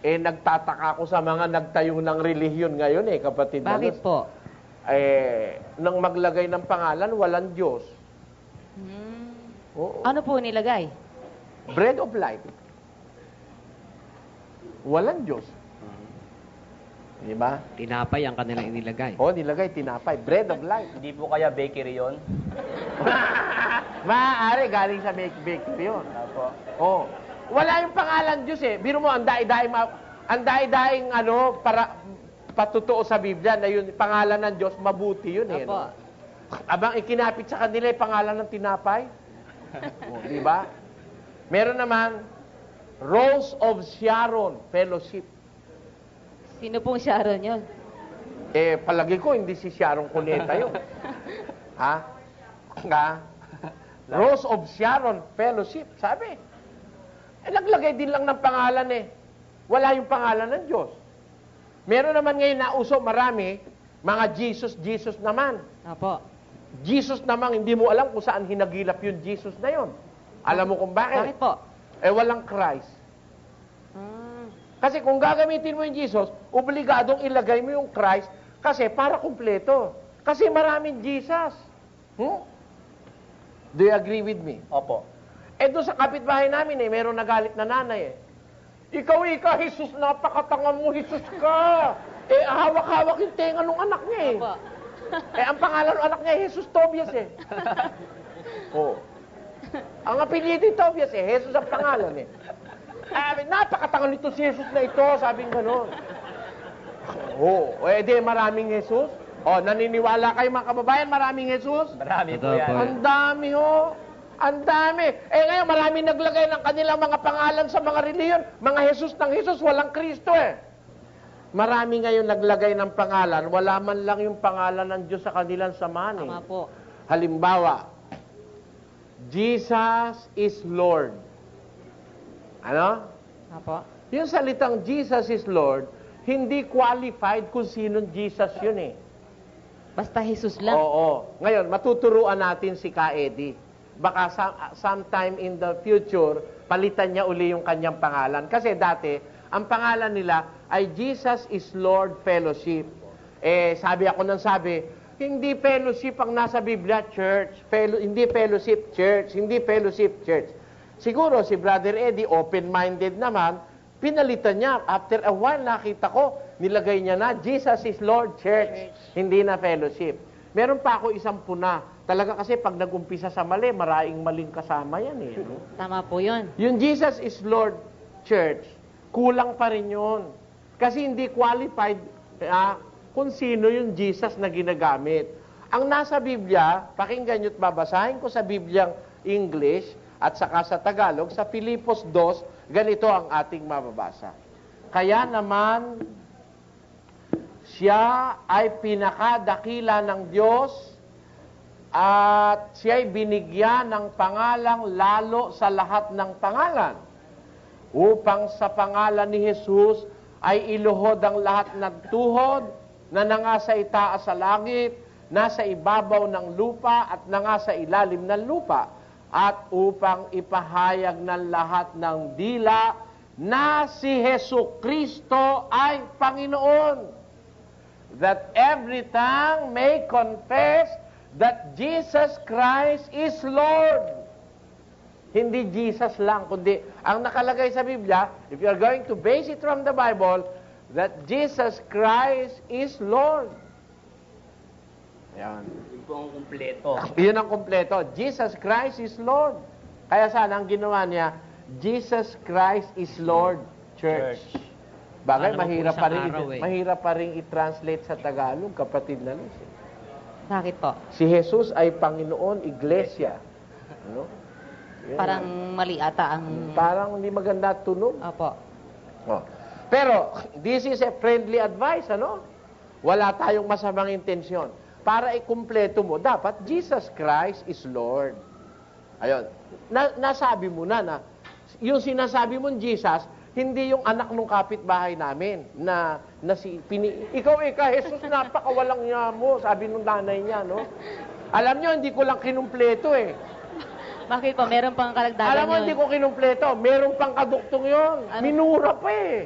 Nagtataka ako sa mga nagtayo ng relihiyon ngayon kapatid na Luz. Bakit po? Nang maglagay ng pangalan, walang Diyos. Oo. Ano po nilagay? Bread of life. Walang Diyos. Di ba? Tinapay ang kanilang inilagay. Nilagay, tinapay. Bread of life. Hindi po kaya bakery yon? Maaari, galing sa bakery yun. Opo. Wala yung pangalan Diyos Biro mo, ang daing para patutuo sa Biblia na yun, pangalan ng Diyos, mabuti yun Opo. No? Abang ikinapit sa kanila yung pangalan ng tinapay. Di ba? Meron naman, Rose of Sharon Fellowship. Sino pong Sharon yun? Palagi ko, hindi si Sharon Cuneta yun. Ha? Rose of Sharon Fellowship. Sabi. Naglagay din lang ng pangalan Wala yung pangalan ng Diyos. Meron naman ngayon na uso marami, mga Jesus naman. Opo. Jesus naman, hindi mo alam kung saan hinagilap yung Jesus na yun. Alam mo kung bakit? Bakit po? Walang Christ. Kasi kung gagamitin mo yung Jesus, obligadong ilagay mo yung Christ kasi para kumpleto. Kasi maraming Jesus. Do you agree with me? Opo. Doon sa kapitbahay namin meron nagalit na nanay Ikaw, Jesus, napakatanga mo, Jesus ka. Hawak-hawak yung tenga ng anak niya Opo. ang pangalan ng anak niya, Jesus Tobias Ang apelyido ni Tobias Jesus ang pangalan napakatanga nito si Jesus na ito, sabing gano'n. Di maraming Jesus. Naniniwala kayo mga kababayan, maraming Jesus? Marami po Totoo yan. po. Ang dami Ang dami. Ngayon, maraming naglagay ng kanilang mga pangalan sa mga reliyon. Mga Jesus ng Jesus, walang Kristo Marami ngayon naglagay ng pangalan, wala man lang yung pangalan ng Diyos sa kanilang samahan Tama po. Halimbawa, Jesus is Lord. Ano? Opo. Yung salitang Jesus is Lord, hindi qualified kung sinong Jesus yun Basta Jesus lang. Oo. Ngayon, matuturuan natin si Ka Eddie. Baka sometime in the future, palitan niya uli yung kanyang pangalan. Kasi dati, ang pangalan nila ay Jesus is Lord Fellowship. Sabi ako nang sabi, hindi fellowship ang nasa Biblia, church. Hindi fellowship, church. Hindi fellowship, church. Siguro si Brother Eddie, open-minded naman, pinalitan niya. After a while, nakita ko, nilagay niya na, Jesus is Lord, church. Hindi na fellowship. Meron pa ako isang puna. Talaga kasi pag nag-umpisa sa mali, maraming maling kasama yan Tama po yun. Yung Jesus is Lord Church, kulang pa rin yun. Kasi hindi qualified kung sino yung Jesus na ginagamit. Ang nasa Biblia, pakinggan nyo't babasahin ko sa Bibliang English at saka sa Tagalog, sa Filipos 2, ganito ang ating mababasa. Kaya naman, siya ay pinakadakila ng Diyos at siya'y binigyan ng pangalang lalo sa lahat ng pangalan upang sa pangalan ni Jesus ay iluhod ang lahat ng tuhod na nangasa itaas sa langit, nasa ibabaw ng lupa at nangasa ilalim ng lupa at upang ipahayag ng lahat ng dila na si Jesucristo ay Panginoon. That every tongue may confess that Jesus Christ is Lord. Hindi Jesus lang, kundi ang nakalagay sa Biblia, if you are going to base it from the Bible, that Jesus Christ is Lord. Yan. Yun po ang kumpleto. Yun ang kumpleto. Jesus Christ is Lord. Kaya sana ang ginawa niya, Jesus Christ is Lord, Church. Bagay, Paano mahirap po pa, isang rin, araw mahirap pa rin i-translate sa Tagalog, kapatid na Luz. Bakit po? Si Jesus ay Panginoon, Iglesia. Ano? Yan. Parang mali ata ang... Parang hindi maganda tunog. Opo. Pero, this is a friendly advice, Wala tayong masamang intensyon. Para ikumpleto mo, dapat Jesus Christ is Lord. Ayun. Nasabi mo na yung sinasabi mong Jesus, hindi yung anak ng kapitbahay namin ikaw Jesus, napakawalang niya mo, sabi nung nanay niya, no? Alam nyo, hindi ko lang kinumpleto eh. Bakit po? Meron pang kalagdagan Alam mo, yun? hindi ko kinumpleto. Meron pang kaduktong yun. Minura pa eh.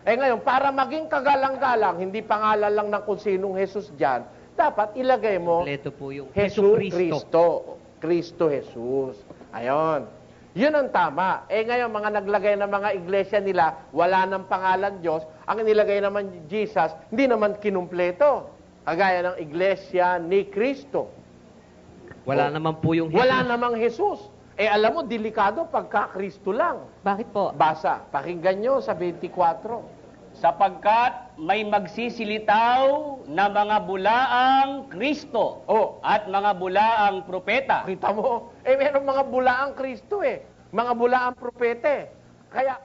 Ngayon, para maging kagalang-galang, hindi pangalan lang ng kung sinong Jesus dyan, dapat ilagay mo Kompleto po yung Jesus Jesu Cristo. Cristo Jesus. Ayon. Yun ang tama. Ngayon, mga naglagay ng mga iglesia nila, wala ng pangalan Diyos. Ang nilagay naman Jesus, hindi naman kinumpleto. Kagaya ng iglesia ni Cristo. Wala naman po yung Jesus. Wala namang Jesus. Alam mo, delikado pagka Kristo lang. Bakit po? Basa. Pakinggan nyo sa 24. Sapagkat may magsisilitaw na mga bulaang Kristo at mga bulaang propeta. Kita mo? Meron mga bulaang Kristo eh. Mga bulaang propete. Kaya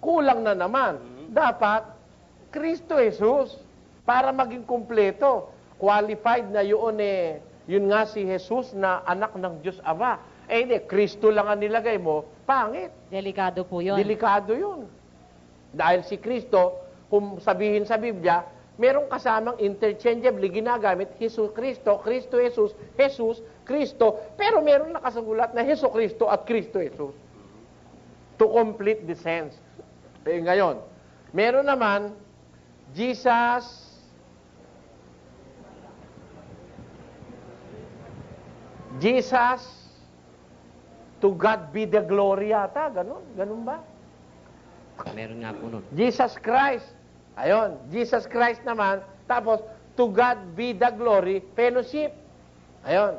kulang na naman. Dapat, Kristo Jesus, para maging kumpleto, qualified na yun yun nga si Jesus na anak ng Diyos Ama. Hindi, Kristo lang ang nilagay mo, pangit. Delikado po yun. Delikado yun. Dahil si Kristo, kung sabihin sa Biblia, merong kasamang interchangeably ginagamit, Jesus Kristo, Kristo Jesus, Jesus, Kristo, pero meron nakasagulat na Jesu Kristo at Kristo Jesus. To complete the sense. Ngayon, meron naman, Jesus to God be the glory yata. Ganun ba? Meron nga po nun. Jesus Christ. Ayon, Jesus Christ naman. Tapos, to God be the glory, fellowship. Ayon.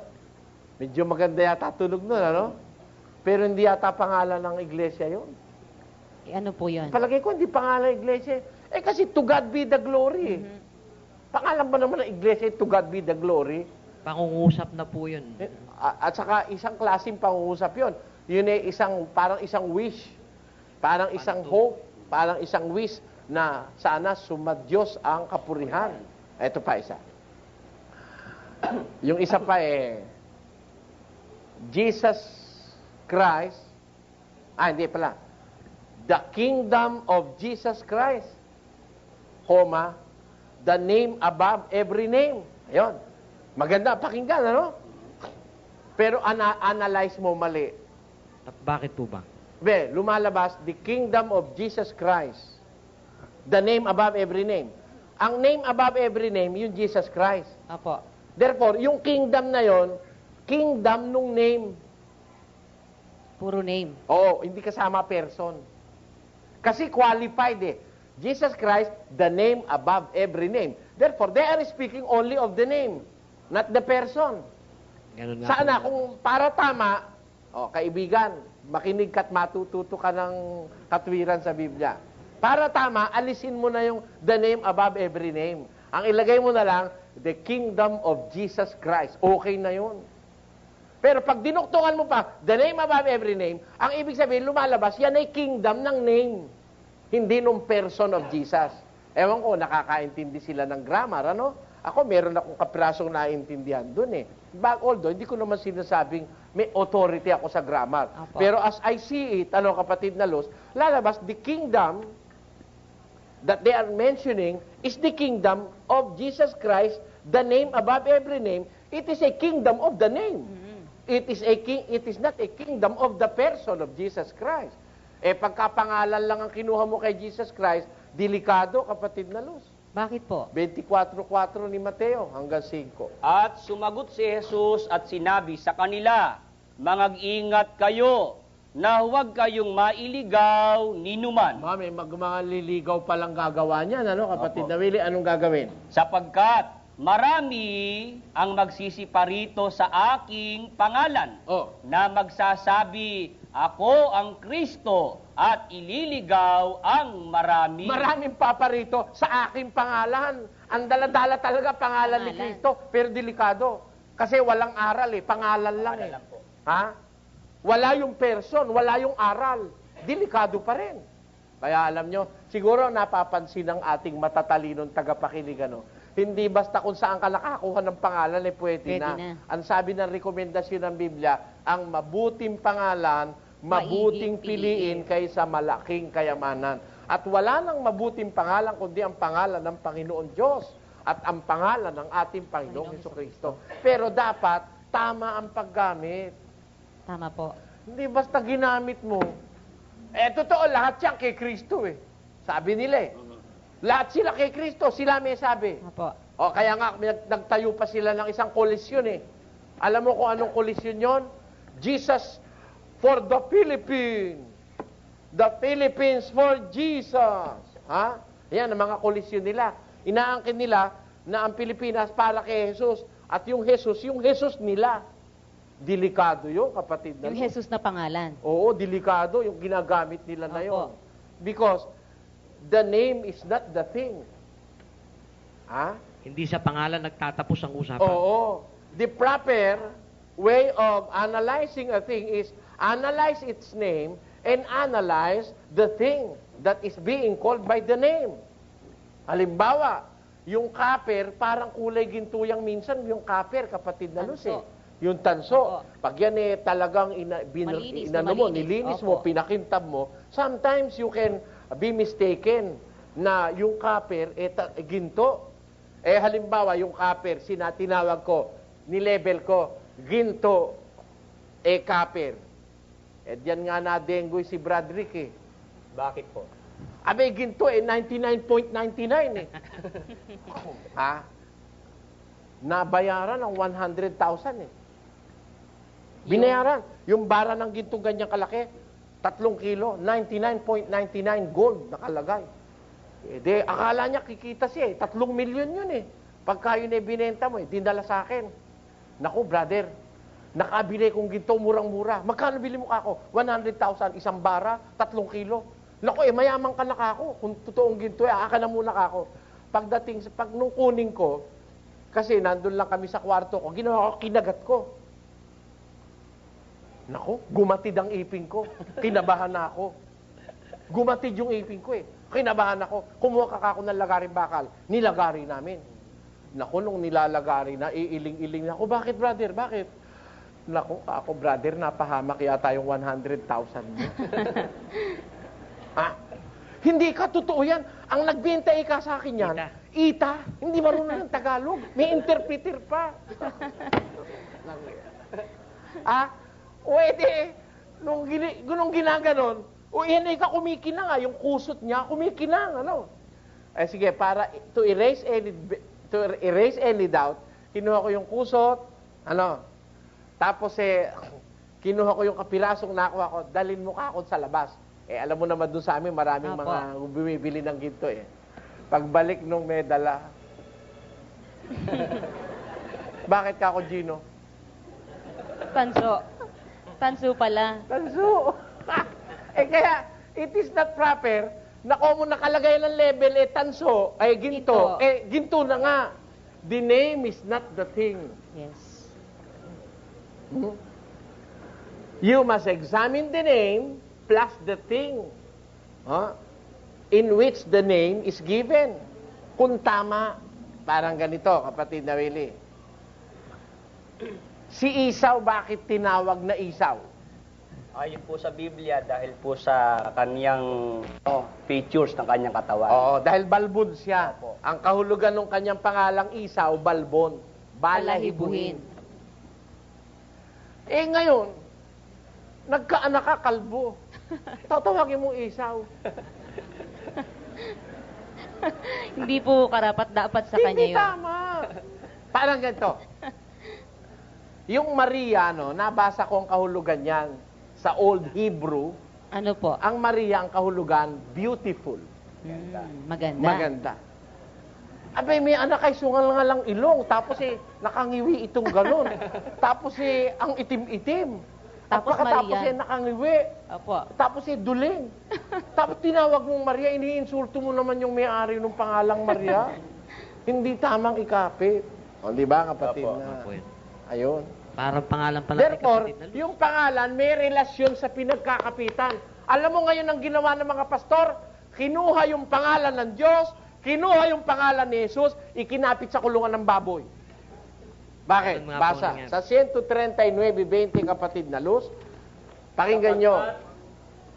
Medyo maganda yata tunog nun, ano? Pero hindi yata pangalan ng iglesia yun. Ano po yun? Palagay ko, hindi pangalan ng iglesia. Kasi to God be the glory. Pangalan ba naman ng iglesia, to God be the glory? Pangungusap na po yun. At saka isang klaseng pangungusap yun. Yun parang isang wish. Parang isang hope. Parang isang wish na sana sumadyos ang kapurihan. Ito pa isa. Yung isa pa Jesus Christ. Hindi pala. The kingdom of Jesus Christ. The name above every name. Ayun. Maganda, pakinggan, ano? Pero analyze mo mali. Bakit po ba? Lumalabas, the kingdom of Jesus Christ. The name above every name. Ang name above every name, yung Jesus Christ. Apo. Therefore, yung kingdom na yon, kingdom nung name. Puro name. Oo, hindi kasama person. Kasi qualified Jesus Christ, the name above every name. Therefore, they are speaking only of the name, not the person. Ganun nga Sana, po. kung para tama, kaibigan, makinig ka't matututo ka ng katwiran sa Biblia. Para tama, alisin mo na yung the name above every name. Ang ilagay mo na lang, the kingdom of Jesus Christ. Okay na yun. Pero pag dinuktungan mo pa, the name above every name, ang ibig sabihin, lumalabas, yan ay kingdom ng name. Hindi nung person of Jesus. Ewan ko, nakakaintindi sila ng grammar, ano? Ako, meron akong kaprasong naiintindihan dun Although, hindi ko naman sinasabing may authority ako sa grammar. Apo. Pero as I see it, kapatid na Los, lalabas, the kingdom that they are mentioning is the kingdom of Jesus Christ, the name above every name. It is a kingdom of the name. It is not a kingdom of the person of Jesus Christ. Pagkapangalan lang ang kinuha mo kay Jesus Christ, delikado, kapatid na Los. Bakit po? 24:4 ni Mateo hanggang 5. At sumagot si Jesus at sinabi sa kanila, Mangag-ingat kayo na huwag kayong mailigaw ni numan. May mga liligaw palang gagawa niyan, kapatid Opo. na Willie, anong gagawin? Sapagkat marami ang magsisiparito sa aking pangalan na magsasabi, Ako ang Kristo at ililigaw ang marami. Maraming paparito sa aking pangalan. Ang dala-dala talaga pangalan ni Kristo, pero delikado. Kasi walang aral pangalan lang Pangalan lang po. Wala yung person, wala yung aral. Delikado pa rin. Kaya alam nyo, siguro napapansin ng ating matatalinong tagapakinig, hindi basta kung saan ka nakakuha ng pangalan, pwede na. Ang sabi ng rekomendasyon ng Biblia, ang mabuting pangalan, mabuting Maiging piliin kaysa malaking kayamanan. At wala nang mabuting pangalan kundi ang pangalan ng Panginoon Diyos at ang pangalan ng ating Panginoong Hesukristo. Pero dapat tama ang paggamit. Tama po. Hindi basta ginamit mo. Totoo, lahat yan kay Kristo eh. Sabi nila eh. Lahat sila kay Kristo, sila may sabi. Opo. O kaya nga, nagtayo pa sila ng isang koalisyon eh. Alam mo kung anong koalisyon yon? Jesus for the Philippines. The Philippines for Jesus. Ha? Yan ang mga koalisyon nila. Inaangkin nila na ang Pilipinas para kay Jesus. At yung Jesus nila. Delikado yun, kapatid na. Yung Jesus na pangalan. Oo, delikado yung ginagamit nila na yun. Opo. Because the name is not the thing. Ha? Hindi sa pangalan nagtatapos ang usapan. Oo. The proper way of analyzing a thing is analyze its name and analyze the thing that is being called by the name. Halimbawa, yung kaper, parang kulay ginto yang minsan, yung kaper, kapatid na Luz eh. Tanso. Yung tanso. Opo. Pag yan eh talagang Malinis, inano mo, malinis. nilinis Opo. mo, pinakintab mo, sometimes you can be mistaken na yung kaper eh ginto. Halimbawa, yung kaper, tinawag ko, nilabel ko, ginto, kaper. Diyan nga na-dengue si Bradrick eh. Bakit po? Abe, ginto 99.99 eh. Ha? Nabayaran ng 100,000 eh. Binayaran. Yung bara ng ginto ganyang kalaki, 3 kilo, 99.99 gold nakalagay. Akala niya kikita siya eh. 3 milyon yun eh. Pagka yun eh binenta mo eh, dinala sa akin. Naku, brother, nakabili kong ginto, murang-mura. Magkano bili mo ako? 100,000, isang bara, 3 kilo. Naku, mayaman ka na ako. Kung totoong ginto, aka na muna ako. Pag nung kuning ko, kasi nandun lang kami sa kwarto ko, ginawa ko, kinagat ko. Naku, gumatid ang ipin ko. Kinabahan na ako. Gumatid yung ipin ko eh. Kinabahan ako. Kumuha ka ako ng lagaring bakal. Nilagari namin. Naku, nung nilalagari na, iiling-iling na ako. Bakit, brother? Bakit? Naku, ako, brother, napahamak yata yung 100,000 mo. Ha? Hindi ka, totoo yan. Ang nagbenta ka sa akin yan, Ita. Hindi marunong ng Tagalog. May interpreter pa. Pwede. Nung ginaganon, yan ay ka kumikinang yung kusot niya, kumikinang, ano. Sige, para to erase any doubt, kinuha ko yung kusot, ano. Tapos kinuha ko yung kapirasong nakuha ko, dalin mo ka ako sa labas. Alam mo naman doon sa amin, maraming Apo. mga bumibili ng ginto eh. Pagbalik nung medala, bakit ka ako, Gino? Tanso. Tanso pala. Tanso. Kaya, it is not proper na kung mo nakalagay ng level, tanso, ginto. Ginto na nga. The name is not the thing. Yes. You must examine the name plus the thing in which the name is given. Kung tama, parang ganito, kapatid na Willie. Si Isaw, bakit tinawag na Isaw? Ayon po sa Biblia, dahil po sa kanyang features ng kanyang katawan. Oo, dahil balbon siya. Opo. Ang kahulugan ng kanyang pangalang Isaw, balbon. Balahibuhin. Ngayon, nagkaanak ka, kalbo. Tatawagin mo Isaw. Hindi po karapat-dapat sa kanya Hindi yun. tama. Parang ganito. Yung Maria, nabasa ko ang kahulugan niyan sa Old Hebrew. Ano po? Ang Maria, ang kahulugan, beautiful. Maganda. Maganda. Abay, may anak ay sungal nga lang ilong. Tapos nakangiwi itong galon. Tapos ang itim-itim. Tapos Pagkatapos Marian. nakangiwi. Opo. Tapos duling. Tapos tinawag mong Maria, iniinsulto mo naman yung may-ari ng pangalang Maria. Hindi tamang ikapit. O, di ba, kapatid Opo. na? Opo, yun. Ayun. Parang pangalan pala. Therefore, yung pangalan may relasyon sa pinagkakapitan. Alam mo ngayon ang ginawa ng mga pastor? Kinuha yung pangalan ng Diyos, kinuha yung pangalan ni Jesus, ikinapit sa kulungan ng baboy. Bakit? Ano nga po Basa. nangyari? Sa 139:20, kapatid na Luz, pakinggan nyo.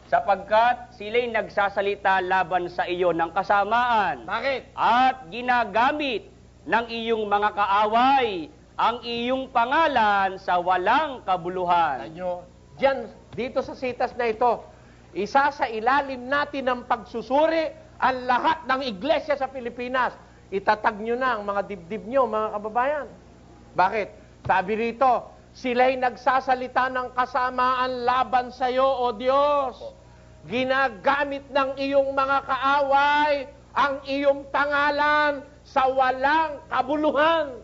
Sapagkat sila'y nagsasalita laban sa iyo ng kasamaan Bakit? at ginagamit ng iyong mga kaaway ang iyong pangalan sa walang kabuluhan. Nyo, diyan, dito sa sitas na ito, isa sa ilalim natin ng pagsusuri ang lahat ng iglesia sa Pilipinas. Itatag nyo na ang mga dibdib nyo, mga kababayan. Bakit? Sabi rito, sila'y nagsasalita ng kasamaan laban sa iyo, O Diyos. Ginagamit ng iyong mga kaaway ang iyong pangalan sa walang kabuluhan.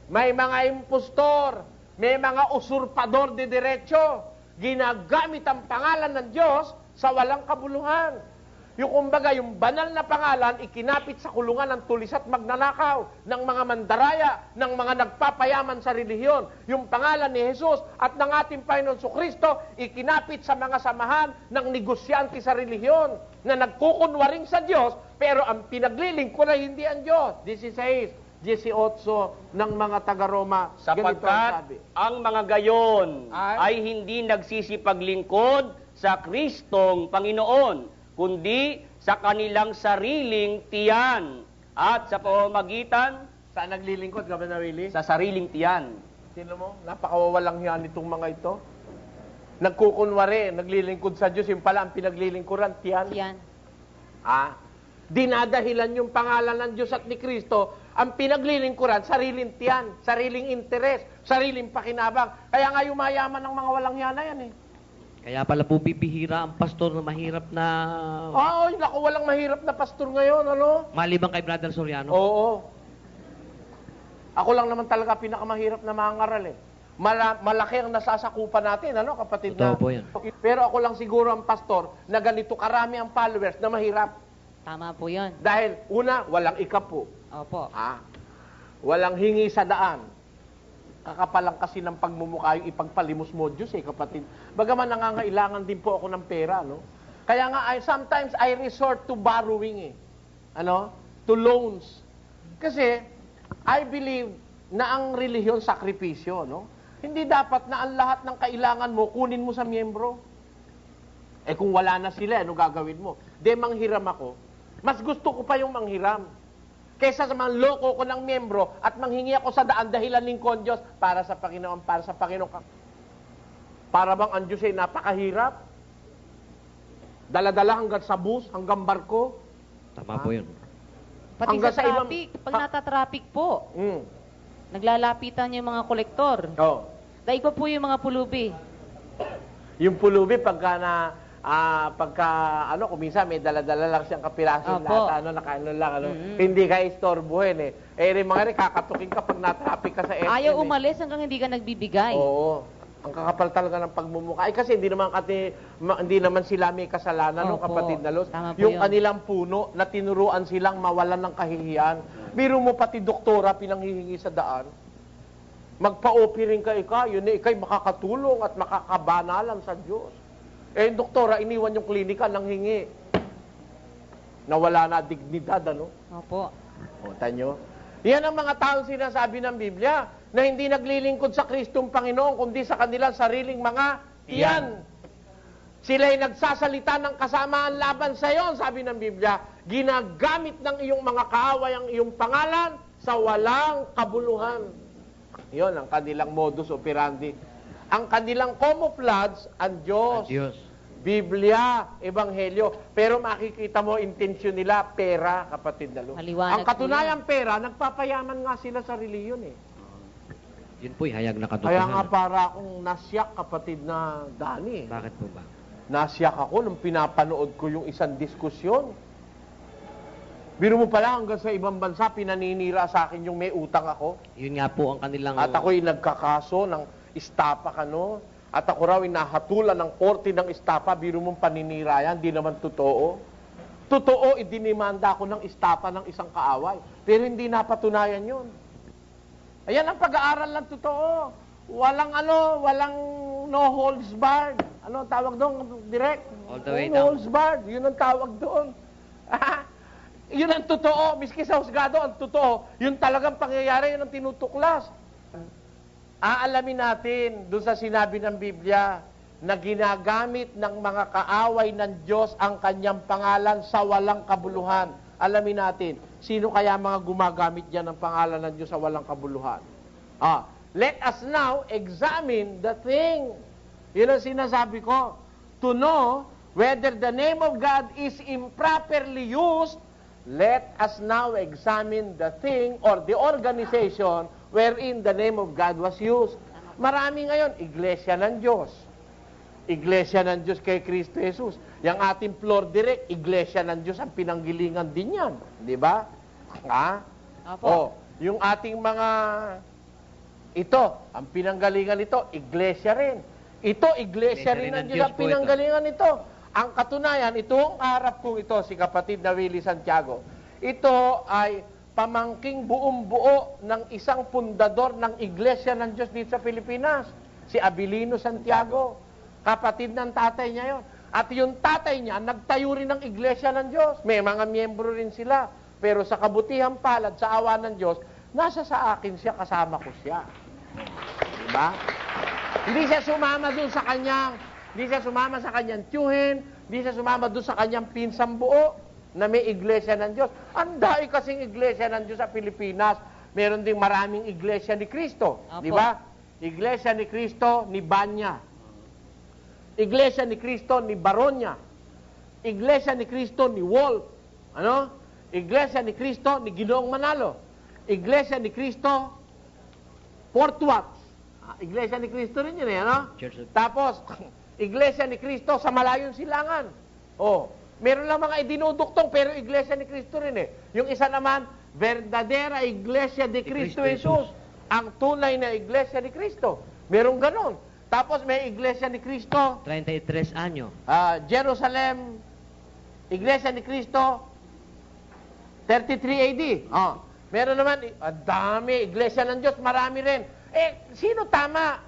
May mga impostor, may mga usurpador de derecho, ginagamit ang pangalan ng Diyos sa walang kabuluhan. Yung kumbaga, yung banal na pangalan, ikinapit sa kulungan ng tulis at magnanakaw, ng mga mandaraya, ng mga nagpapayaman sa relihiyon. Yung pangalan ni Jesus at ng ating Panginoon Kristo, ikinapit sa mga samahan ng negosyante sa relihiyon, na nagkukunwaring sa Diyos, pero ang pinaglilingkod ay hindi ang Diyos. 16, 18 ng mga taga-Roma. Ganito ang sabi. Sapagkat ang mga gayon Ay? ay hindi nagsisipaglingkod sa Kristong Panginoon, kundi sa kanilang sariling tiyan at sa pamamagitan Saan naglilingkod, Gabana Willie? sa sariling tiyan. Sino mo? Napakawawalang yan itong mga ito. Nagkukunwari, naglilingkod sa Diyos, yung pala ang pinaglilingkuran, tiyan. Yan. Dinadahilan yung pangalan ng Diyos at ni Kristo, ang pinaglilingkuran, sariling tiyan, sariling interes, sariling pakinabang. Kaya nga yumayaman ng mga walang yan na yan eh. Kaya pala po bibihira ang pastor na mahirap na Oo, naku, walang mahirap na pastor ngayon, ano? maliban kay Brother Soriano. Oo. Ako lang naman talaga pinakamahirap na mangaral eh. Malaki ang nasasakupan natin, ano kapatid Totoo na? po yan. Pero ako lang siguro ang pastor na ganito karami ang followers na mahirap. Tama po yun. Dahil una, walang ikapo. Opo. Walang hingi sa daan. Kakapalang kasi ng pagmumukha yung ipagpalimos mo Diyos eh, kapatid. Bagaman nangangailangan din po ako ng pera, no? Kaya nga, sometimes I resort to borrowing eh. Ano? To loans. Kasi, I believe na ang relihiyon sakripisyo, no? Hindi dapat na ang lahat ng kailangan mo, kunin mo sa miyembro. Eh kung wala na sila, ano gagawin mo? De, manghiram ako. Mas gusto ko pa yung manghiram. Kesa sa mga loko ko ng miyembro at manghingi ako sa daan dahilan lingkod Diyos para sa Panginoon, para sa Panginoon. Para bang ang Diyos ay napakahirap? Dala-dala hanggang sa bus, hanggang barko. Tama po yun. Pati Hanggang sa sa ibang- traffic, pag nata-traffic po, Mm. naglalapitan yung mga kolektor. Oh. Dahil ko po yung mga pulubi. Yung pulubi, kung minsan may dala-dala lang siyang kapiraso Opo. lahat, nakaano lang, hindi ka istorbohin eh. Eh, rin mga rin, kakatukin ka pag na-traffic ka sa SM. Ayaw eh. umalis hanggang hindi ka nagbibigay. Oo. Ang kakapal talaga ng pagmumukha. Ay, kasi hindi naman sila may kasalanan, no, Opo. kapatid na Los. Tama po Yung yun. kanilang puno na tinuruan silang mawalan ng kahihiyan. Biro mo pati doktora pinanghihingi sa daan. Magpa-opening ka yun eh, ikay makakatulong at makakabanalan sa Diyos. Eh, yung doktora, iniwan yung klinika nang hingi. Nawala na dignidad, ano? Opo. O, tanyo. Yan ang mga taong sinasabi ng Biblia na hindi naglilingkod sa Kristong Panginoon kundi sa kanilang sariling mga tiyan. Sila'y nagsasalita ng kasamaan laban sa iyo, sabi ng Biblia. Ginagamit ng iyong mga kaaway ang iyong pangalan sa walang kabuluhan. Yon ang kanilang modus operandi. Ang kanilang camouflage, ang Diyos. Diyos. Biblia, Ebanghelyo. Pero makikita mo, intensyon nila, pera, kapatid na Lu. Maliwanag Ang katunayan pera, nagpapayaman nga sila sa reliyon eh. Yun po'y hayag na katotohanan. Kaya nga para akong nasyak, kapatid na Dani. Bakit po ba? Nasyak ako nung pinapanood ko yung isang diskusyon. Biro mo pala hanggang sa ibang bansa, pinaninira sa akin yung may utang ako. Yun nga po ang kanilang... At ako'y nagkakaso ng istapa kano. At ako raw inahatulan ng korte ng istapa, biro mong paninira yan, di naman totoo. Totoo, idinimanda ako ng istapa ng isang kaaway. Pero hindi napatunayan yun. Ayan ang pag-aaral ng totoo. Walang no holds barred. Ano tawag doon, direct? All the way no down. holds barred. Yun ang tawag doon. Yun ang totoo. Miski sa husgado, ang totoo. Yun talagang pangyayari, yun ang tinutuklas. aalamin natin doon sa sinabi ng Biblia na ginagamit ng mga kaaway ng Diyos ang kanyang pangalan sa walang kabuluhan. Alamin natin, sino kaya mga gumagamit dyan ng pangalan ng Diyos sa walang kabuluhan? Let us now examine the thing. Yun ang sinasabi ko. To know whether the name of God is improperly used, let us now examine the thing or the organization wherein the name of God was used. Marami ngayon, Iglesia ng Diyos. Iglesia ng Diyos kay Kristo Jesus. Yang ating floor direct, Iglesia ng Diyos ang pinanggilingan din yan. Di ba? Opo. Yung ating mga, ito, ang pinanggalingan nito, Iglesia rin. Ito, Iglesia rin ng Diyos ang pinanggalingan nito. Ang katunayan, itong harap kong ito, si kapatid na Willie Santiago, ito ay pamangking buong buo ng isang pundador ng Iglesia ng Diyos dito sa Pilipinas, si Abilino Santiago. Kapatid ng tatay niya yon. At yung tatay niya, nagtayo rin ng Iglesia ng Diyos. May mga miyembro rin sila. Pero sa kabutihan palad, sa awa ng Diyos, nasa sa akin siya, kasama ko siya. Diba? Hindi siya sumama doon sa kanyang, hindi siya sumama sa kanyang tiyuhin, hindi siya sumama doon sa kanyang pinsang buo na may Iglesia ng Diyos. Ang dahil kasing Iglesia ng Diyos sa Pilipinas, meron ding maraming Iglesia ni Cristo. Apo. Di ba? Iglesia ni Cristo ni Banya. Iglesia ni Cristo ni Baronia. Iglesia ni Cristo ni Wolf. Ano? Iglesia ni Cristo ni Ginoong Manalo. Iglesia ni Cristo Fort Watts. Iglesia ni Cristo rin yun ano? Tapos, Iglesia ni Cristo sa Malayong Silangan. Meron lang mga idinuduktong, pero Iglesia ni Cristo rin Yung isa naman, Verdadera Iglesia de Cristo Jesus. Ang tunay na Iglesia ni Cristo. Merong ganon. Tapos may Iglesia ni Cristo, 33 anyo. Jerusalem, Iglesia ni Cristo, 33 AD. Meron naman, dami, Iglesia ng Diyos, marami rin. Sino tama?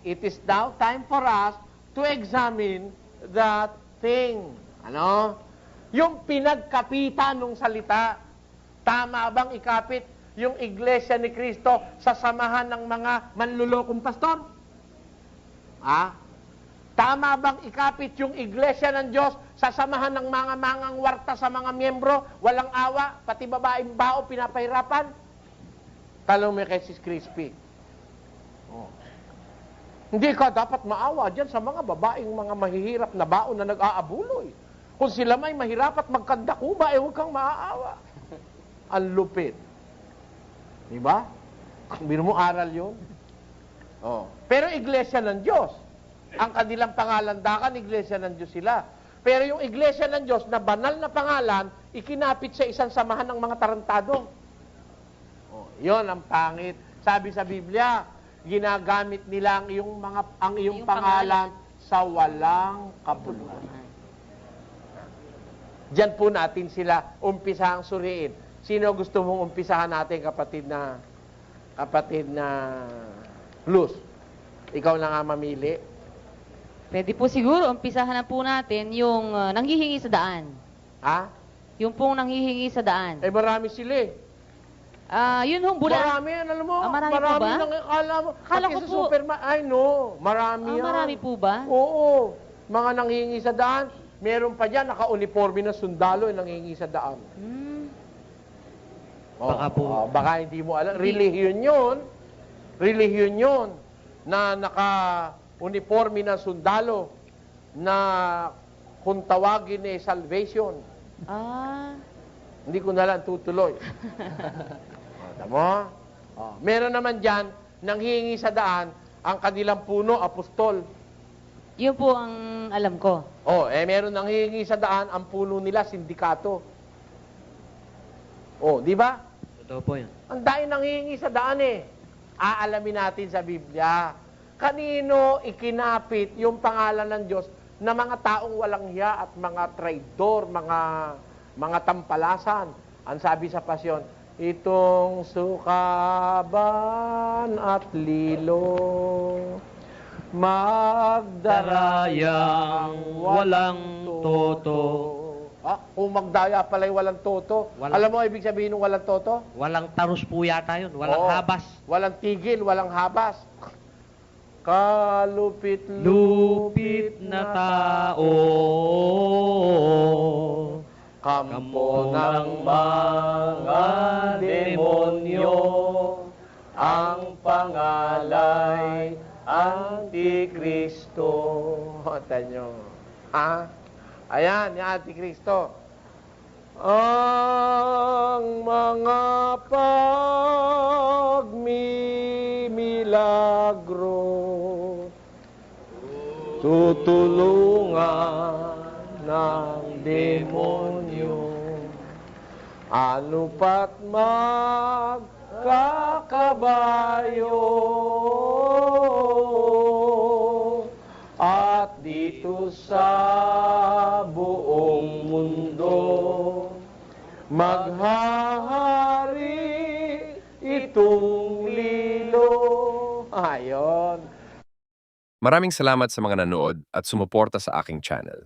It is now time for us to examine that thing. Ano? Yung pinagkapitan ng salita, tama bang ikapit yung Iglesia ni Cristo sa samahan ng mga manlulokong pastor? Tama bang ikapit yung Iglesia ng Diyos sa samahan ng mga mangang warta sa mga miyembro, walang awa, pati babaeng bao pinapahirapan? Talong may kay Sis Crispy. Hindi ka dapat maawa dyan sa mga babaeng mga mahihirap na baon na nag-aabuloy. Kung sila may mahirap at magkandakuba, huwag kang maaawa. Ang lupit. Diba? Biro mo aral yun. Pero Iglesia ng Diyos. Ang kanilang pangalandakan, Iglesia ng Diyos sila. Pero yung Iglesia ng Diyos na banal na pangalan, ikinapit sa isang samahan ng mga tarantado. Yon ang pangit. Sabi sa Biblia, ginagamit nila ang iyong pangalan sa walang kabuluhan. Diyan po natin sila umpisahang suriin. Sino gusto mong umpisahan natin, kapatid na Luz? Ikaw na nga mamili. Pwede po siguro, umpisahan na po natin yung nanghihingi sa daan. Yung pong nanghihingi sa daan. Marami sila Yun hong bula. Marami yan, alam mo. Marami po ba? Akala mo. Akala ko po. Marami yan. Marami po ba? Oo. Mga nanghihingi sa daan. Meron pa dyan, naka-uniforme na sundalo yung nanghihingi sa daan. Baka po. Baka hindi mo alam. Relihiyon yun na naka-uniforme na sundalo na kung tawagin salvation. Hindi ko na lang tutuloy. Tama? Meron naman dyan, nanghihingi sa daan, ang kanilang puno, apostol. Yun po ang alam ko. Meron nanghihingi sa daan, ang puno nila, sindikato. Di ba? Totoo po yun. Ang dahil nanghihingi sa daan Aalamin natin sa Biblia. Kanino ikinapit yung pangalan ng Diyos na mga taong walang hiya at mga traidor, mga tampalasan. Ang sabi sa pasyon, itong sukaban at lilo, magdarayang Walang toto, Kung magdaya pala'y walang toto. Walang- Alam mo ibig sabihin ng walang toto? Walang tarus po yata yun, walang Oo. habas. Walang tigil, walang habas. Kalupit-lupit Lupit na tao, kampo ng mga demonyo, ang pangalay Antikristo. Tanyo. Ayan, yung Antikristo. Ang mga pagmimilagro tutulungan ng demonyo. Ano pat magkakabayo at dito sa buong mundo maghahari itong lilo. Ayon. Maraming salamat sa mga nanood at sumuporta sa aking channel.